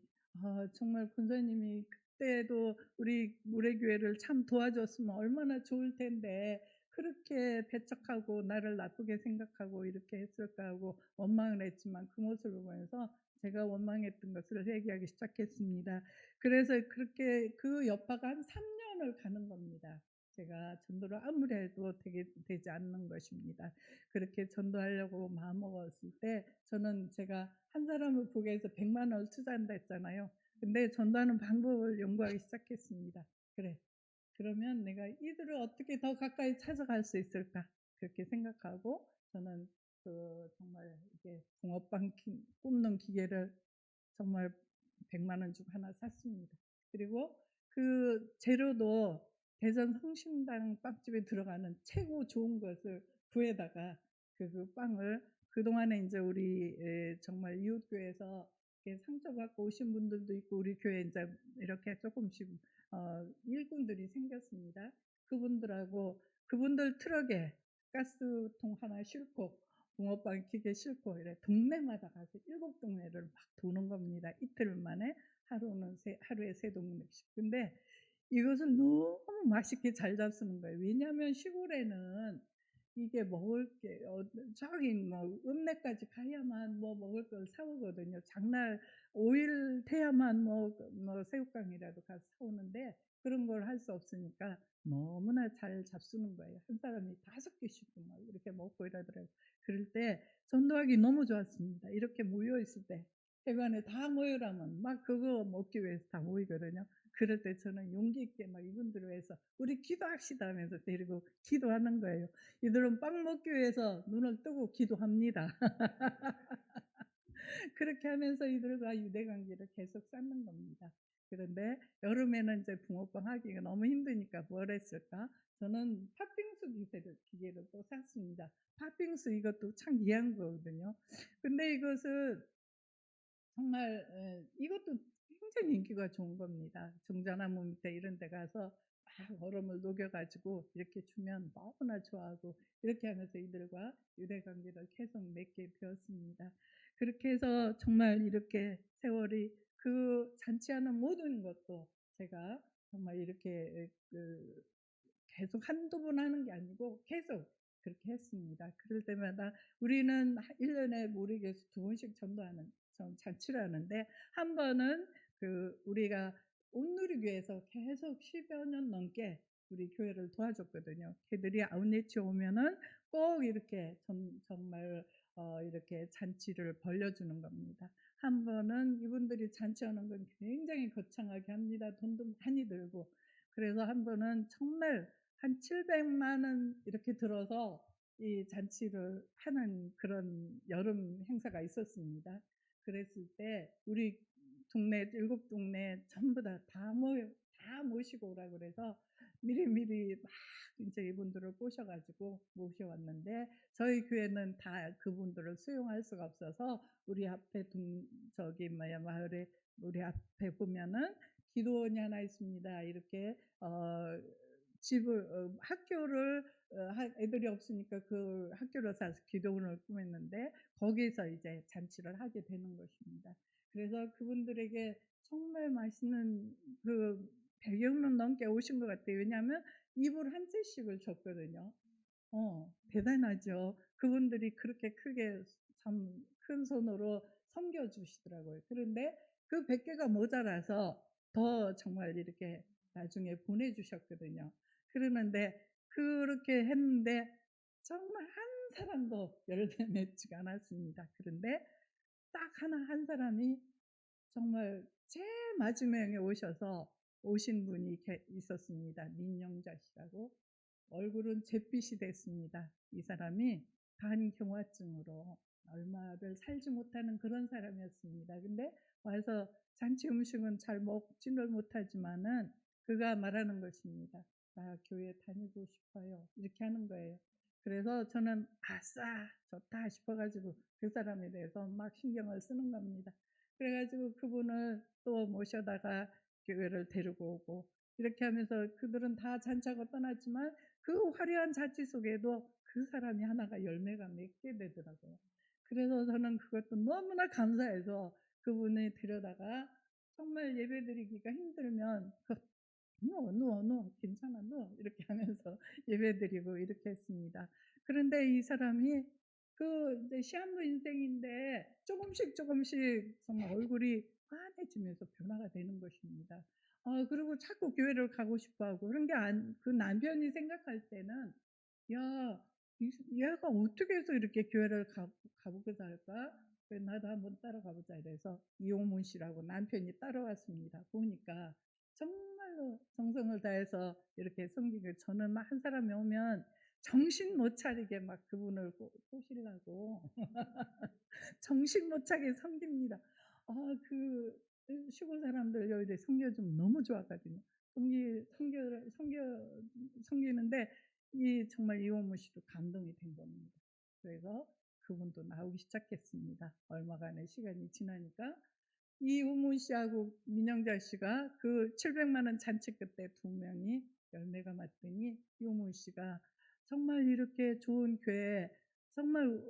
정말 권사님이 그때도 우리 무례교회를 참 도와줬으면 얼마나 좋을 텐데 그렇게 배척하고 나를 나쁘게 생각하고 이렇게 했을까 하고 원망을 했지만 그 모습을 보면서 제가 원망했던 것을 회개하기 시작했습니다. 그래서 그렇게 그 여파가 한 3 년을 가는 겁니다. 제가 전도를 아무리 해도 되지 않는 것입니다. 그렇게 전도하려고 마음먹었을 때 저는 제가 한 사람을 보기 위해서 100만 원을 투자한다 했잖아요. 근데 전도하는 방법을 연구하기 시작했습니다. '그래. 그러면 내가 이들을 어떻게 더 가까이 찾아갈 수 있을까?' 그렇게 생각하고 저는 정말 이게 붕어빵 굽는 기계를 정말 100만 원 주고 하나 샀습니다. 그리고 그 재료도 대전 성심당 빵집에 들어가는 최고 좋은 것을 구에다가 빵을 그동안에 인제 우리 정말 이웃교회에서 이렇게 상처받고 오신 분들도 있고 우리 교회에 인제 이렇게 쪼끔씩 일꾼들이 생겼습니다. 그분들 트럭에 가스통 하나 싣고 붕어빵 기계 싣고 이래 동네마다 가서 7 동네를 막 도는 겁니다. 이틀 만에 하루에 3 동네씩. 근데 이것을 너무 맛있게 잘 잡수는 거예요. 왜냐하면 시골에는 이게 먹을 게 저기 뭐 읍내까지 가야만 뭐 먹을 걸 사 오거든요. 장날 5일 돼야만 뭐 새우깡이라도 가서 사 오는데 그런 걸 할 수 없으니까 너무나 잘 잡수는 거예요. 한 사람이 5 개씩도 막 이렇게 먹고 이러더라고요. 그럴 때 전도하기 너무 좋았습니다. 이렇게 모여 있을 때 회관에 다 모이라면 막 그거 먹기 위해서 다 모이거든요. 그럴 때 저는 용기 있게 막 이분들을 위해서 "우리 기도합시다." 하면서 데리고 기도하는 거예요. 이들은 빵 먹기 위해서 눈을 뜨고 기도합니다. 그렇게 하면서 이들과 유대 관계를 계속 쌓는 겁니다. 그런데 여름에는 이제 붕어빵 하기가 너무 힘드니까 뭘 했을까? 저는 팥빙수 기계를 또 샀습니다. 팥빙수 이것도 참 귀한 거거든요. 근데 이것을 정말 이것도 굉장히 인기가 좋은 겁니다. 종자나무 밑에 이런 데 가서 막 얼음을 녹여 가지고 이렇게 주면 너무나 좋아하고 이렇게 하면서 이들과 유대 관계를 계속 맺게 되었습니다. 그렇게 해서 정말 이렇게 세월이 그 잔치하는 모든 것도 제가 정말 이렇게 계속 한두 번 하는 게 아니고 계속 그렇게 했습니다. 그럴 때마다 우리는 1 년에 모르게서 두 번씩 전도하는 잔치를 하는데, 한 번은 우리가 온누리교회에서 계속 10여 년 넘게 우리 교회를 도와줬거든요. 걔들이 아웃리치 오면은 꼭 이렇게 정말 이렇게 잔치를 벌려주는 겁니다. 한 번은 이분들이 잔치하는 건 굉장히 거창하게 합니다. 돈도 많이 들고. 그래서 한 번은 정말 한 700만 원 이렇게 들어서 이 잔치를 하는 그런 여름 행사가 있었습니다. 그랬을 때 우리 동네 7 동네 전부 다 모시고 오라 그래서 미리미리 막 인제 이분들을 꼬셔 가지고 모셔왔는데, 저희 교회는 다 그분들을 수용할 수가 없어서 우리 앞에 마을에 우리 앞에 보면은 기도원이 하나 있습니다. 이렇게 학교를 애들이 없으니까 그 학교를 사서 기도원을 꾸몄는데, 거기서 이제 잔치를 하게 되는 것입니다. 그래서 그분들에게 정말 맛있는 100여 명 넘게 오신 것 같아요. 왜냐하면 이불 한 채씩을 줬거든요. 대단하죠. 그분들이 그렇게 크게 참 큰 손으로 섬겨 주시더라고요. 그런데 그 100 개가 모자라서 더 정말 이렇게 나중에 보내 주셨거든요. 그러는데 그렇게 했는데 정말 한 사람도 열매 맺지가 않았습니다. 그런데 딱 한 사람이 정말 제일 마지막에 오신 분이 있었습니다. 민영자 씨라고. 얼굴은 잿빛이 됐습니다. 이 사람이 반경화증으로 얼마를 살지 못하는 그런 사람이었습니다. 근데 와서 잔치 음식은 잘 먹지를 못하지만은 그가 말하는 것입니다. "나 교회 다니고 싶어요." 이렇게 하는 거예요. 그래서 저는 '아싸 좋다.' 싶어 가지고 그 사람에 대해서 막 신경을 쓰는 겁니다. 그래 가지고 그분을 또 모셔다가 교회를 데리고 오고, 이렇게 하면서 그들은 다 잔치하고 떠났지만 그 화려한 잔치 속에도 그 사람이 하나가 열매가 맺게 되더라고요. 그래서 저는 그것도 너무나 감사해서 그분을 데려다가 정말 예배드리기가 힘들면 "누워, 누워, 누워. 괜찮아. 누워." 이렇게 하면서 예배드리고 이렇게 했습니다. 그런데 이 사람이 이제 시한부 인생인데 조금씩 정말 얼굴이 환해지면서 변화가 되는 것입니다. 그리고 자꾸 교회를 가고 싶어 하고, 그런 게 그 남편이 생각할 때는 '야 얘가 어떻게 해서 이렇게 교회를 가보게 살까? 그래 나도 한번 따라가 보자.' 이래서 이용문 씨라고 남편이 따라왔습니다. 보니까 정말로 정성을 다해서 이렇게 섬기고, 저는 막 한 사람이 오면 정신 못 차리게 막 그분을 꼬시려고 정신 못 차게 섬깁니다. 시골 사람들 여기에 섬겨주면 너무 좋아하거든요. 섬기 섬겨 섬겨 섬기는데 정말 이용무 씨도 감동이 된 겁니다. 그래서 그분도 나오기 시작했습니다. 얼마간의 시간이 지나니까 이우문 씨하고 민영자 씨가 그 700만 원 잔치 끝에 두 명이 열매가 맺더니, 이우문 씨가 정말 이렇게 좋은 교회에 정말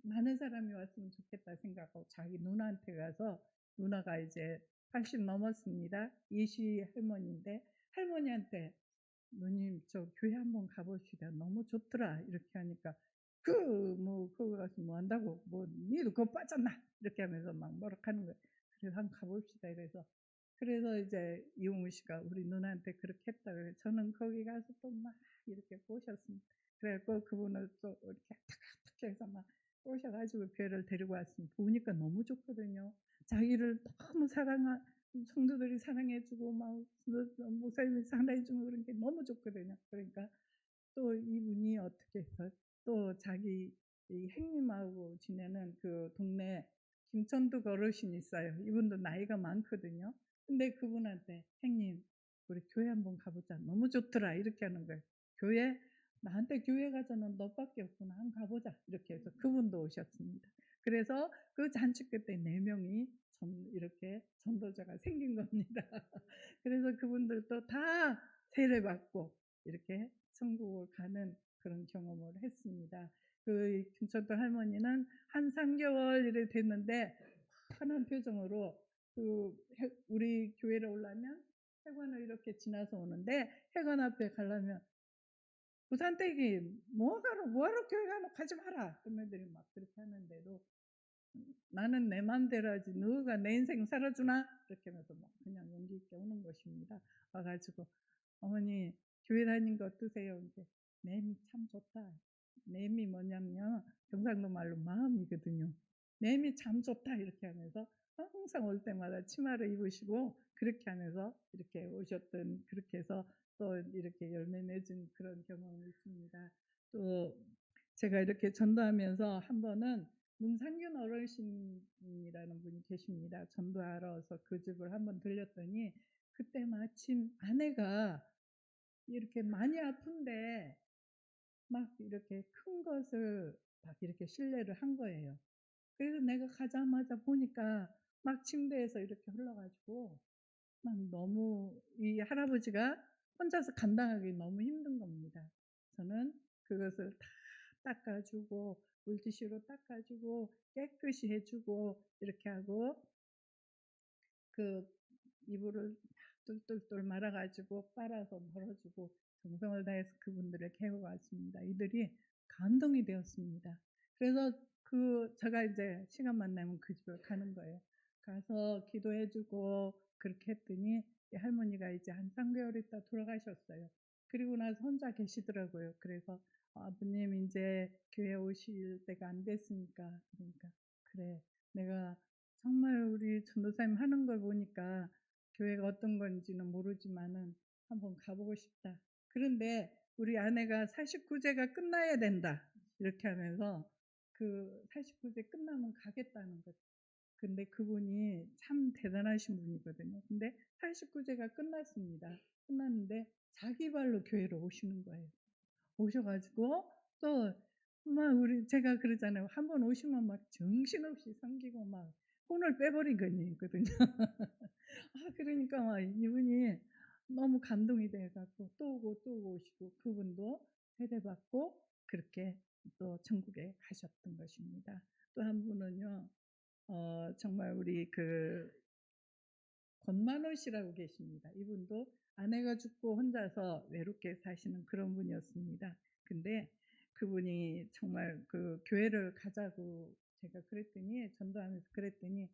많은 사람이 왔으면 좋겠다 생각하고 자기 누나한테 가서, 누나가 이제 80 넘었습니다. 이시 할머니인데, 할머니한테 "누님 저 교회 한번 가 봅시다. 너무 좋더라." 이렇게 하니까 거기 가서 뭐 한다고, 뭐 "니도 그거 빠졌나?" 이렇게 하면서 막 뭐라 하는 거예요. 그래서 "한번 가 봅시다." 그래서 이제 이용우 씨가 우리 누나한테 그렇게 했다 그래서 저는 거기 가서 또 막 이렇게 꼬셨습니다. 그래 갖고 그분을 또 이렇게 탁탁탁 해서 막 꼬셔 가지고 교회를 데리고 왔습니다. 보니까 너무 좋거든요. 자기를 너무 성도들이 사랑해 주고 막 목사님이 사랑해 주고 그런 게 너무 좋거든요. 그러니까 또 이분이 어떻게 해서 또 자기 이 형님하고 지내는 그 동네 김천도 어르신이 있어요. 이분도 나이가 많거든요. 근데 그분한테 "형님 우리 교회 한번 가 보자. 너무 좋더라." 이렇게 하는 거예요. "교회? 나한테 교회 가자는 너밖에 없구나. 한번 가 보자." 이렇게 해서 그분도 오셨습니다. 그래서 그 잔치 끝에 4 명이 이렇게 전도자가 생긴 겁니다. 그래서 그분들도 다 세례받고 이렇게 천국을 가는 그런 경험을 했습니다. 김천도 할머니는 한 3 개월 이래 됐는데 환한 표정으로 우리 교회를 오려면 회관을 이렇게 지나서 오는데 회관 앞에 가려면 "부산댁이 뭐하러 교회 가노? 가지 마라." 그네들이 막 그렇게 하는데도 "나는 내 맘대로 하지 너가 내 인생 살아주나?" 이렇게 하면서 막 그냥 용기 있게 오는 것입니다. 와 가지고 "어머니 교회 다니는 거 어떠세요?" 인제 "내음이 참 좋다." 내음이 뭐냐면요. 경상도 말로 마음이거든요. "내음이 참 좋다." 이렇게 하면서 항상 올 때마다 치마를 입으시고 그렇게 하면서 이렇게 오셨던, 그렇게 해서 또 이렇게 열매 맺은 그런 경험이 있습니다. 또 제가 이렇게 전도하면서 한 번은 문상균 어르신이라는 분이 계십니다. 전도하러 와서 그 집을 한번 들렸더니 그때 마침 아내가 이렇게 많이 아픈데 막 이렇게 큰 것을 막 이렇게 실례를 한 거예요. 그래서 내가 가자마자 보니까 막 침대에서 이렇게 흘러 가지고 막 너무 이 할아버지가 혼자서 감당하기 너무 힘든 겁니다. 저는 그것을 다 닦아 주고 물티슈로 닦아 주고 깨끗이 해 주고 이렇게 하고 그 이불을 똘똘똘 말아 가지고 빨아서 널어 주고 정성을 다해서 그분들을 케어 왔습니다. 이들이 감동이 되었습니다. 그래서 제가 이제 시간만 나면 그 집을 가는 거예요. 가서 기도해 주고 그렇게 했더니 이 할머니가 이제 한 3 개월 있다 돌아가셨어요. 그리고 나서 혼자 계시더라고요. 그래서 "아버님 인제 교회 오실 때가 안 됐으니까." 그러니까 "그래. 내가 정말 우리 전도사님 하는 걸 보니까 교회가 어떤 건지는 모르지만은 한번 가 보고 싶다. 그런데 우리 아내가 49제가 끝나야 된다." 이렇게 하면서 49제 끝나면 가겠다는 거죠. 근데 그분이 참 대단하신 분이거든요. 근데 89제가 끝났습니다. 끝났는데 자기 발로 교회로 오시는 거예요. 오셔 가지고 또 막 제가 그러잖아요. 한 번 오시면 막 정신없이 섬기고 막 혼을 빼버린 거거든요. 그러니까 막 이분이 너무 감동이 돼 갖고 또 오고 또 오시고 그분도 세례받고 그렇게 또 천국에 가셨던 것입니다. 또 한 분은요. 정말 우리 권만호 씨라고 계십니다. 이분도 아내가 죽고 혼자서 외롭게 사시는 그런 분이었습니다. 근데 그분이 정말 교회를 가자고 제가 그랬더니, 전도하면서 그랬더니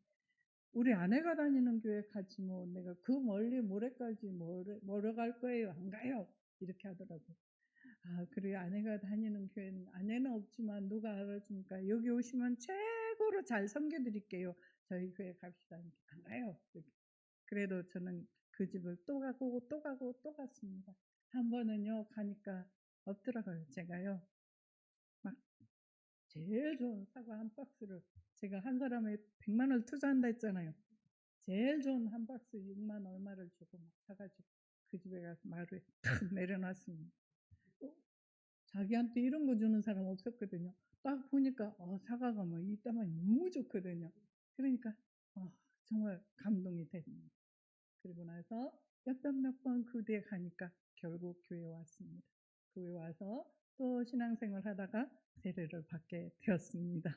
"우리 아내가 다니는 교회 가지 뭐 내가 그 멀리 모레까지 뭐러 갈 거예요. 안 가요." 이렇게 하더라고요. 그래요. 아내가 다니는 교회는 아내는 없지만 누가 알아주니까 "여기 오시면 최고로 잘 섬겨 드릴게요. 저희 교회 갑시다." 하니까 "안 가요." 이렇게. 그래도 저는 그 집을 또 가고 또 가고 또 갔습니다. 한 번은요 가니까 없더라고요. 제가요 막 제일 좋은 사과 한 박스를, 제가 한 사람에 100만 원을 투자한다 했잖아요. 제일 좋은 한 박스 6만 얼마를 주고 막 사 가지고 그 집에 가서 마루에 탁 내려 놨습니다. 어 자기한테 이런 거 주는 사람 없었거든요. 딱 보니까 사과가 뭐 이따만이 너무 좋거든요. 그러니까 아 정말 감동이 됩니다. 그리고 나서 몇 번 그 뒤에 가니까 결국 교회에 왔습니다. 교회에 와서 또 신앙생활 하다가 세례를 받게 되었습니다.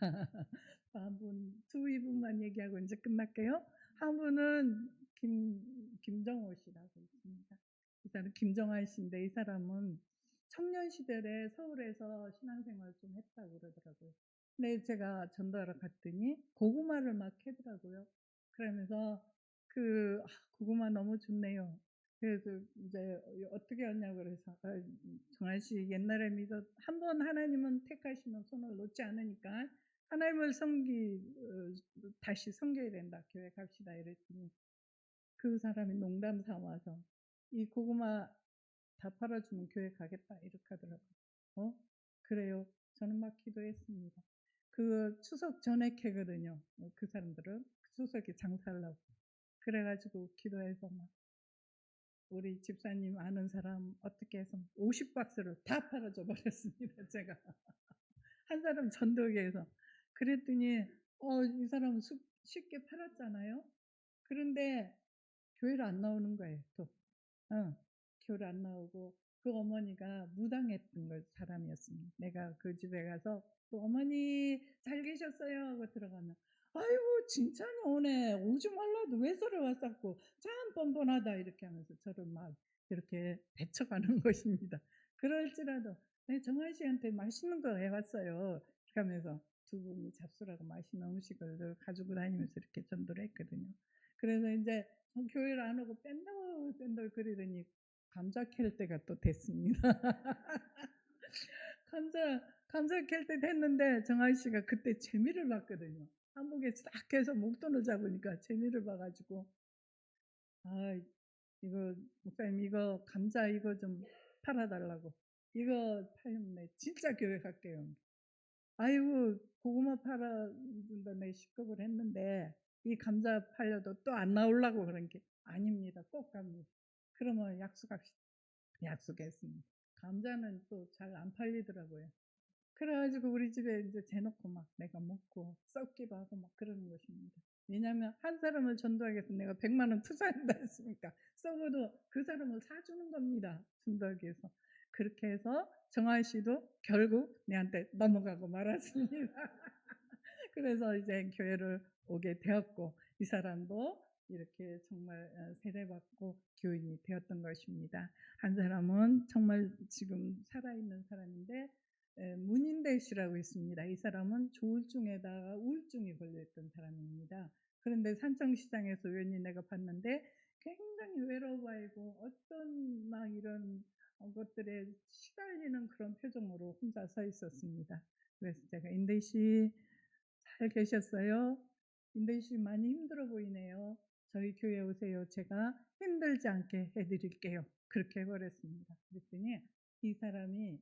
한 분, 이 분만 얘기하고 인제 끝날게요. 한 분은 김정호 씨라고 있습니다. 이 사람 김정환 씨인데 이 사람은 청년 시절에 서울에서 신앙생활 좀 했다고 그러더라고요. 근데 제가 전도하러 갔더니 고구마를 막 캐더라고요. 그러면서 그 고구마 너무 좋네요. 그래서 인제 어떻게 하냐고 그래서 정한 씨 옛날에 믿었 한 번 하나님은 택하시면 손을 놓지 않으니까 하나님을 다시 섬겨야 된다. 교회 갑시다. 이랬더니 그 사람이 농담 삼아서 "이 고구마 다 팔아주면 교회 가겠다." 이렇게 하더라고요. "어 그래요." 저는 막 기도했습니다. 추석 전에 캐거든요. 그 사람들은 추석에 장사하려고. 그래 가지고 기도해서 막 우리 집사님 아는 사람 어떻게 해서 50 박스를 다 팔아줘 버렸습니다 제가. 한 사람 전도기에서. 그랬더니 이 사람은 쉽게 팔았잖아요. 그런데 교회를 안 나오는 거예요 또. 어. 교회를 안 나오고 그 어머니가 무당했던 사람이었습니다. 내가 그 집에 가서 또 "어머니 잘 계셨어요." 하고 들어가면 "아이고 칭찬이 오네. 오지 말라도 왜 저래 왔었고 참 뻔뻔하다." 이렇게 하면서 저를 막 이렇게 배척하는 것입니다. 그럴지라도 "네 정한 씨한테 맛있는 거 해 왔어요." 이렇게 하면서 두 분이 잡수라고 맛있는 음식을 늘 가지고 다니면서 이렇게 전도를 했거든요. 그래서 인제 교회를 안 오고 뺀덕뺀덕거리더니 감자 캘 때가 또 됐습니다. 감자 캘 때 됐는데 정한 씨가 그때 재미를 봤거든요. 한복에 싹 해서 목돈을 잡으니까 재미를 봐 가지고 "아 이거 목사님 이거 감자 이거 좀 팔아 달라고. 이거 팔면 내 진짜 교회 갈게요." "아이고 고구마 팔아 준다 내 식겁을 했는데 이 감자 팔려도 또 안 나오려고 그런 게 "아닙니다. 꼭 갑니다." "그러면 약속했습니다." 감자는 또 잘 안 팔리더라고요. 그래 가지고 우리 집에 인제 재놓고 막 내가 먹고 썩기도 하고 막 그러는 것입니다. 왜냐하면 한 사람을 전도하기 위해서 내가 100만 원 투자한다 했으니까 썩어도 그 사람을 사 주는 겁니다, 전도하기 위해서. 그렇게 해서 정한 씨도 결국 내한테 넘어가고 말았습니다. 그래서 이제 교회를 오게 되었고 이 사람도 이렇게 정말 세례받고 교인이 되었던 것입니다. 한 사람은 정말 지금 살아있는 사람인데 문인대 씨라고 있습니다. 이 사람은 조울증에다가 우울증이 걸려있던 사람입니다. 그런데 산청시장에서 우연히 내가 봤는데 굉장히 외로워 보이고 어떤 막 이런 것들에 시달리는 그런 표정으로 혼자 서 있었습니다. 그래서 제가 "인대 씨 잘 계셨어요? 인대 씨 많이 힘들어 보이네요. 저희 교회 오세요. 제가 힘들지 않게 해 드릴게요." 그렇게 해 버렸습니다. 그랬더니 이 사람이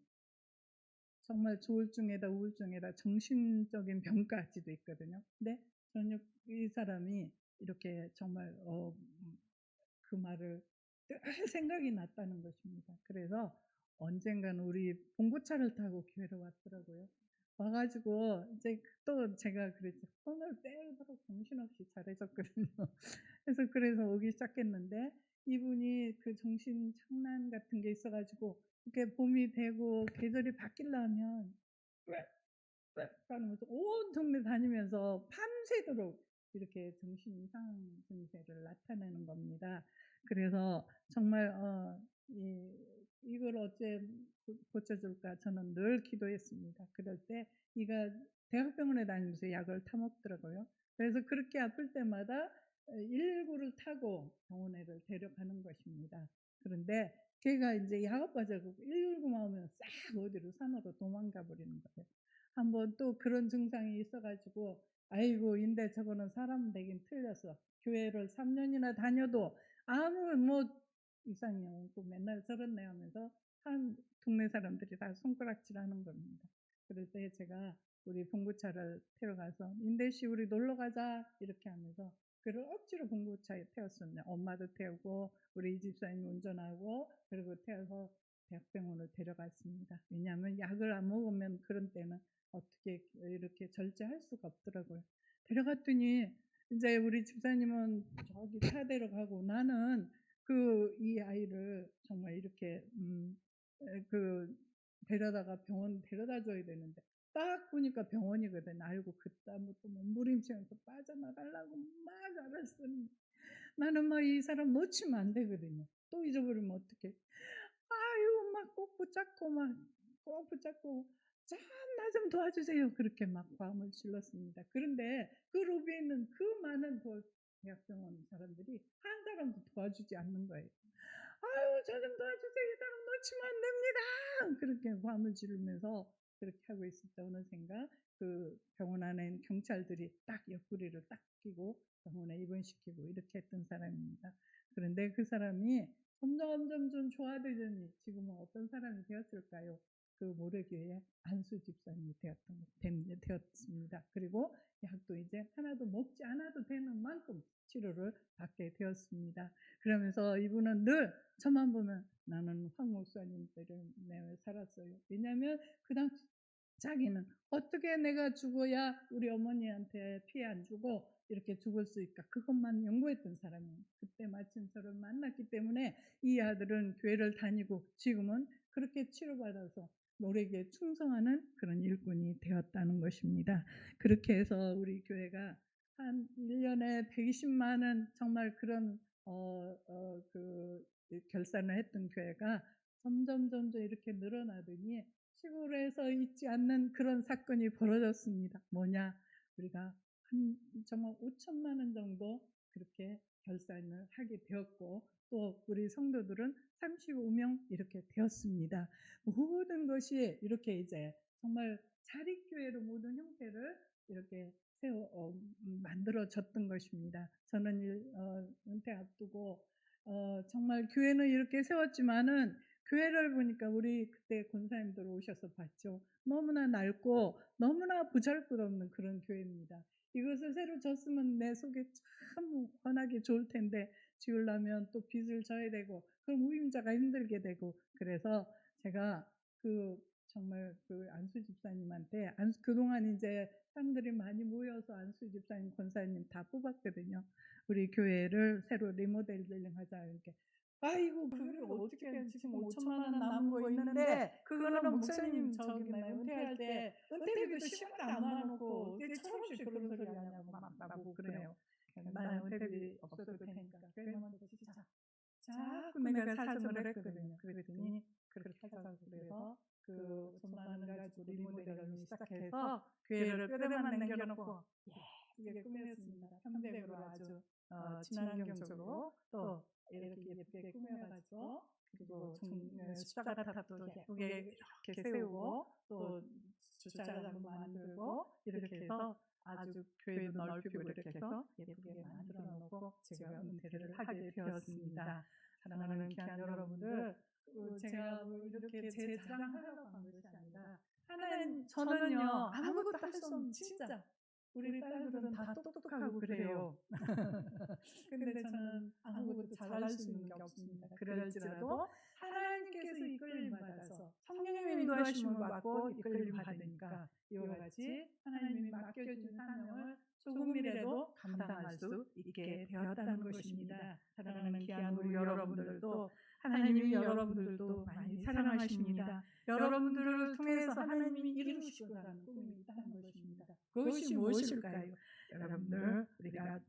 정말 조울증에다 우울증에다 정신적인 병까지도 있거든요. 근데 저는 이 사람이 이렇게 정말 그 말을 늘 생각이 났다는 것입니다. 그래서 언젠가는 우리 봉고차를 타고 교회로 왔더라고요. 와 가지고 이제 또 제가 그랬죠. 손을 빼도록 정신없이 잘해 줬거든요. 그래서 오기 시작했는데 이분이 그 정신 착란 같은 게 있어 가지고 이렇게 봄이 되고 계절이 바뀌려면 하면서 온 동네 다니면서 밤새도록 이렇게 정신 이상 증세를 나타내는 겁니다. 그래서 정말 이걸 어째 고쳐 줄까 저는 늘 기도했습니다. 그럴 때 이가 대학병원에 다니면서 약을 타 먹더라고요. 그래서 그렇게 아플 때마다 119를 타고 병원에를 데려가는 것입니다. 그런데 걔가 인제 약 빠져 갖고 119만 오면 싹 어디로 산으로 도망가 버리는 거예요. 한번 또 그런 증상이 있어 가지고 "아이고 인데 저거는 사람 되긴 틀렸어. 교회를 3 년이나 다녀도 아무 뭐 이상이 없고 맨날 저렇네." 하면서 한 동네 사람들이 다 손가락질하는 겁니다. 그럴 때 제가 우리 봉고차를 태워 가서 "인대 씨 우리 놀러 가자." 이렇게 하면서 그를 억지로 봉고차에 태웠었네. 엄마도 태우고 우리 이 집사님이 운전하고 그리고 태워서 대학병원을 데려갔습니다. 왜냐하면 약을 안 먹으면 그런 때는 어떻게 이렇게 절제할 수가 없더라고요. 데려갔더니 인제 우리 집사님은 저기 차 데려가고 나는 이 아이를 정말 이렇게 데려다가 병원 데려다 줘야 되는데 딱 보니까 병원이거든. 알고 그다음부터 몸부림치면서 빠져나가려고 막 알았쓰는 나는 막 이 사람 놓치면 안 되거든요. 또 잊어버리면 어떡해. 아유 막 꼭 붙잡고 "참 나 좀 도와주세요." 그렇게 막 과음을 질렀습니다. 그런데 그 로비에 있는 그 많은 대학병원 사람들이 한 사람도 도와주지 않는 거예요. "아유 저 좀 도와주세요. 이 사람 놓치면 안 됩니다." 그렇게 과음을 지르면서 그렇게 하고 있을 때 어느샌가 그 병원 안에 있는 경찰들이 딱 옆구리를 딱 끼고 병원에 입원시키고 이렇게 했던 사람입니다. 그런데 그 사람이 점점 좋아지더니 지금은 어떤 사람이 되었을까요? 그 모래교회 안수 집사님이 되었습니다. 그리고 약도 이제 하나도 먹지 않아도 되는 만큼 치료를 받게 되었습니다. 그러면서 이분은 늘 저만 보면 "나는 황 목사님대로 내 살았어요." 왜냐하면 그 당시 자기는 '어떻게 내가 죽어야 우리 어머니한테 피해 안 주고 이렇게 죽을 수 있을까?' 그것만 연구했던 사람이에요. 그때 마침 저를 만났기 때문에 이 아들은 교회를 다니고 지금은 그렇게 치료받아서 노력에 충성하는 그런 일꾼이 되었다는 것입니다. 그렇게 해서 우리 교회가 한 1 년에 120만 원 정말 그런 결산을 했던 교회가 점점 이렇게 늘어나더니 시골에서 있지 않는 그런 사건이 벌어졌습니다. 뭐냐? 우리가 한 정말 5천만 원 정도 그렇게 결산을 하게 되었고 또 우리 성도들은 35명 이렇게 되었습니다. 모든 것이 이렇게 이제 정말 자립교회로 모든 형태를 이렇게 만들어졌던 것입니다. 저는 은퇴 앞두고 정말 교회는 이렇게 세웠지만은 교회를 보니까 우리 그때 권사님들 오셔서 봤죠. 너무나 낡고 너무나 보잘것없는 그런 교회입니다. 이것을 새로 졌으면 내 속에 참 환하게 좋을 텐데 지으려면 또 빚을 져야 되고 그럼 후임자가 힘들게 되고 그래서 제가 정말 안수 집사님한테 그동안 이제 사람들이 많이 모여서 안수 집사님, 권사님 다 뽑았거든요. 우리 교회를 새로 리모델링 하자 이렇게. 아이고 그거를 어떻게 지금 5천만 원 남은 거 있는데 그거는 목사님 저기 은퇴할 때 은퇴비도 10원 안 놔놓고 어떻게 철없이 그런 소리 하냐고 막 나보고 그래요. 나는 은퇴비 없어도 되니까 교회만 지자. 자꾸 내가 사정을 했거든요. 그랬더니 그렇게 하자고 그래서 돈 많은 가지고 리모델링을 시작해서 교회를 뼈대만 남겨놓고 예쁘게 꾸몄습니다. 평택으로 아주 친환경적으로 또 이렇게 예쁘게 꾸며가지고 그리고 십자가탑도 예쁘게 이렇게 세우고 또 주차장도 만들고 이렇게 해서 아주 교회도 넓히고 이렇게 해서 예쁘게 만들어 놓고 제가 은퇴를 하게 되었습니다. 사랑하는 귀한 여러분들, 제가 이렇게 제 자랑하려고 한 것이 아니라 저는요 아무것도 할 수 없는 진짜 우리 딸들은 다 똑똑하고 그래요. 근데 저는 아무것도 잘할 수 있는 게 없습니다. 그럴지라도 하나님께서 이끌림 받아서 성령님의 인도하심을 받고 이끌림 받으니까 이와 같이 하나님이 맡겨준 사명을 조금이라도 감당할 수 있게 되었다는 것입니다. 사랑하는 귀한 우리 여러분들도 하나님이 여러분들도 많이 사랑하십니다. 여러분들을 통해서 하나님이 이루시고 가는 꿈이 있다는 것입니다. 그것이 무엇일까요? 여러분들 우리가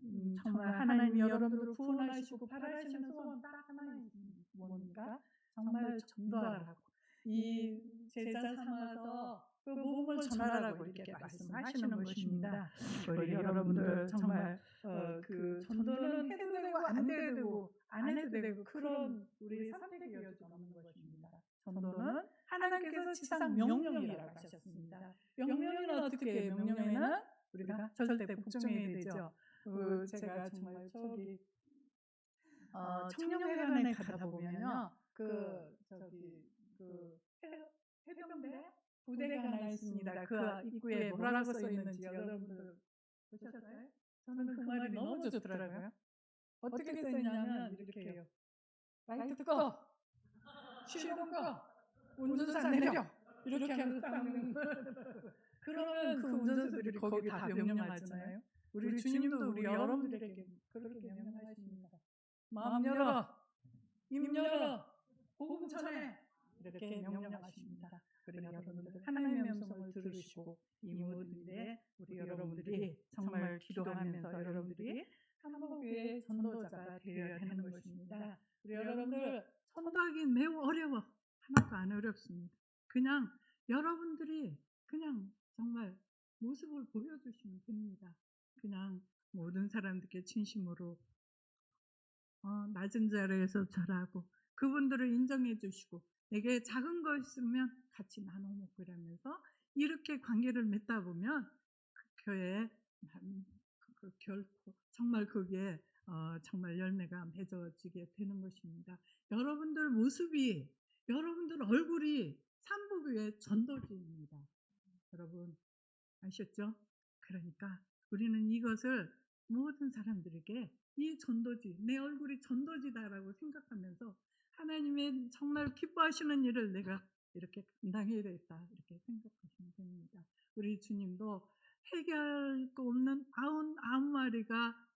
정말 하나님이 여러분들을 구원하시고 바라시는 소원 딱 하나 있습니다. 뭡니까? 정말 전도하라고 이 제자 삼아서 그 복음을 전하라고 이렇게 말씀하시는 것입니다. 우리 여러분들 정말 전도는 해도 되고 안 해도 되고 안 해도 되고 그런 우리 선택의 여지가 없는 것입니다. 전도는 하나님께서 지상 명령이라고 하셨습니다. 명령은 어떻게 해요? 명령에는 우리가 절대 복종해야 되죠. 제가 정말 저기 청년회관에 가다 보면요, 해병대 부대가 하나 있습니다. 그 입구에 뭐라고 써 있는지 여러분들 보셨어요? 저는 그 말이 너무 좋더라고요. 어떻게 써 있냐면 이렇게 해요. 라이트 꺼, 시동 꺼, 운전사 내려. 이렇게 하면 그러면 그 운전사들이 거기 다 명령하잖아요. 우리 주님도 우리 여러분들에게 그렇게 명령하십니다. 마음 열어, 입 열어, 복음 전해 이렇게 명령하십니다. 우리 여러분들 하나님의 음성을 들으시고 이 모든 일에 우리 여러분들이 정말 기도하면서 여러분들이 한국교회의 전도자가 되어야 하는 것입니다. 우리 여러분들 전도하기 매우 어려워. 하나도 안 어렵습니다. 그냥 여러분들이 그냥 정말 모습을 보여주시면 됩니다. 그냥 모든 사람들께 진심으로 낮은 자리에서 절하고 그분들을 인정해 주시고 내게 작은 거 있으면 같이 나눠 먹고 이러면서 이렇게 관계를 맺다 보면 그 교회에 결코 정말 거기에 정말 열매가 맺어지게 되는 것입니다. 여러분들 모습이 여러분들 얼굴이 삼부교회 전도지입니다. 여러분 아셨죠? 그러니까 우리는 이것을 모든 사람들에게 이 전도지, 내 얼굴이 전도지다라고 생각하면서 하나님의 정말 기뻐하시는 일을 내가 이렇게 감당해야 되겠다 이렇게 생각하시면 됩니다. 우리 주님도 해결할 거 없는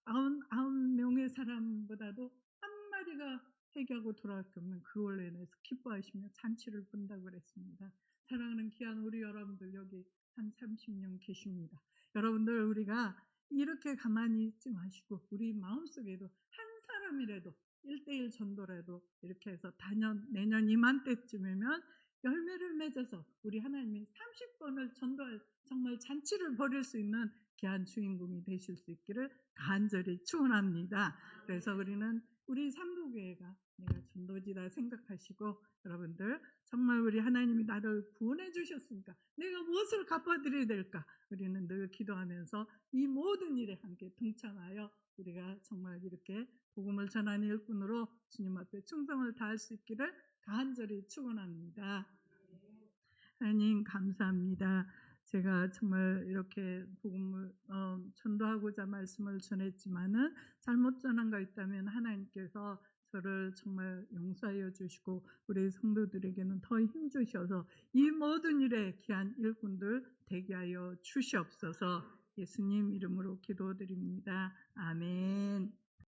99명의 사람보다도 한 마리가 회개하고 돌아왔으면 그걸로 인해서 기뻐하시며 잔치를 본다고 그랬습니다. 사랑하는 귀한 우리 여러분들 여기 한 30명 계십니다. 여러분들 우리가 이렇게 가만히 있지 마시고 우리 마음속에도 한 사람이라도 1대1 전도라도 이렇게 해서 다년 내년 이맘때쯤이면 열매를 맺어서 우리 하나님이 30번을 전도할 정말 잔치를 벌일 수 있는 귀한 주인공이 되실 수 있기를 간절히 축원합니다. 그래서 우리는 우리 삼부교회가 내가 전도지다 생각하시고 여러분들 정말 우리 하나님이 나를 구원해 주셨으니까 내가 무엇을 갚아드려야 될까? 우리는 늘 기도하면서 이 모든 일에 함께 동참하여 우리가 정말 이렇게 복음을 전하는 일꾼으로 주님 앞에 충성을 다할 수 있기를 간절히 축원합니다. 하나님 감사합니다. 제가 정말 이렇게 복음을 전도하고자 말씀을 전했지만은 잘못 전한 거 있다면 하나님께서 저를 정말 용서하여 주시고 우리 성도들에게는 더 힘 주셔서 이 모든 일에 귀한 일꾼들 되게 하여 주시옵소서. 예수님 이름으로 기도드립니다. 아멘.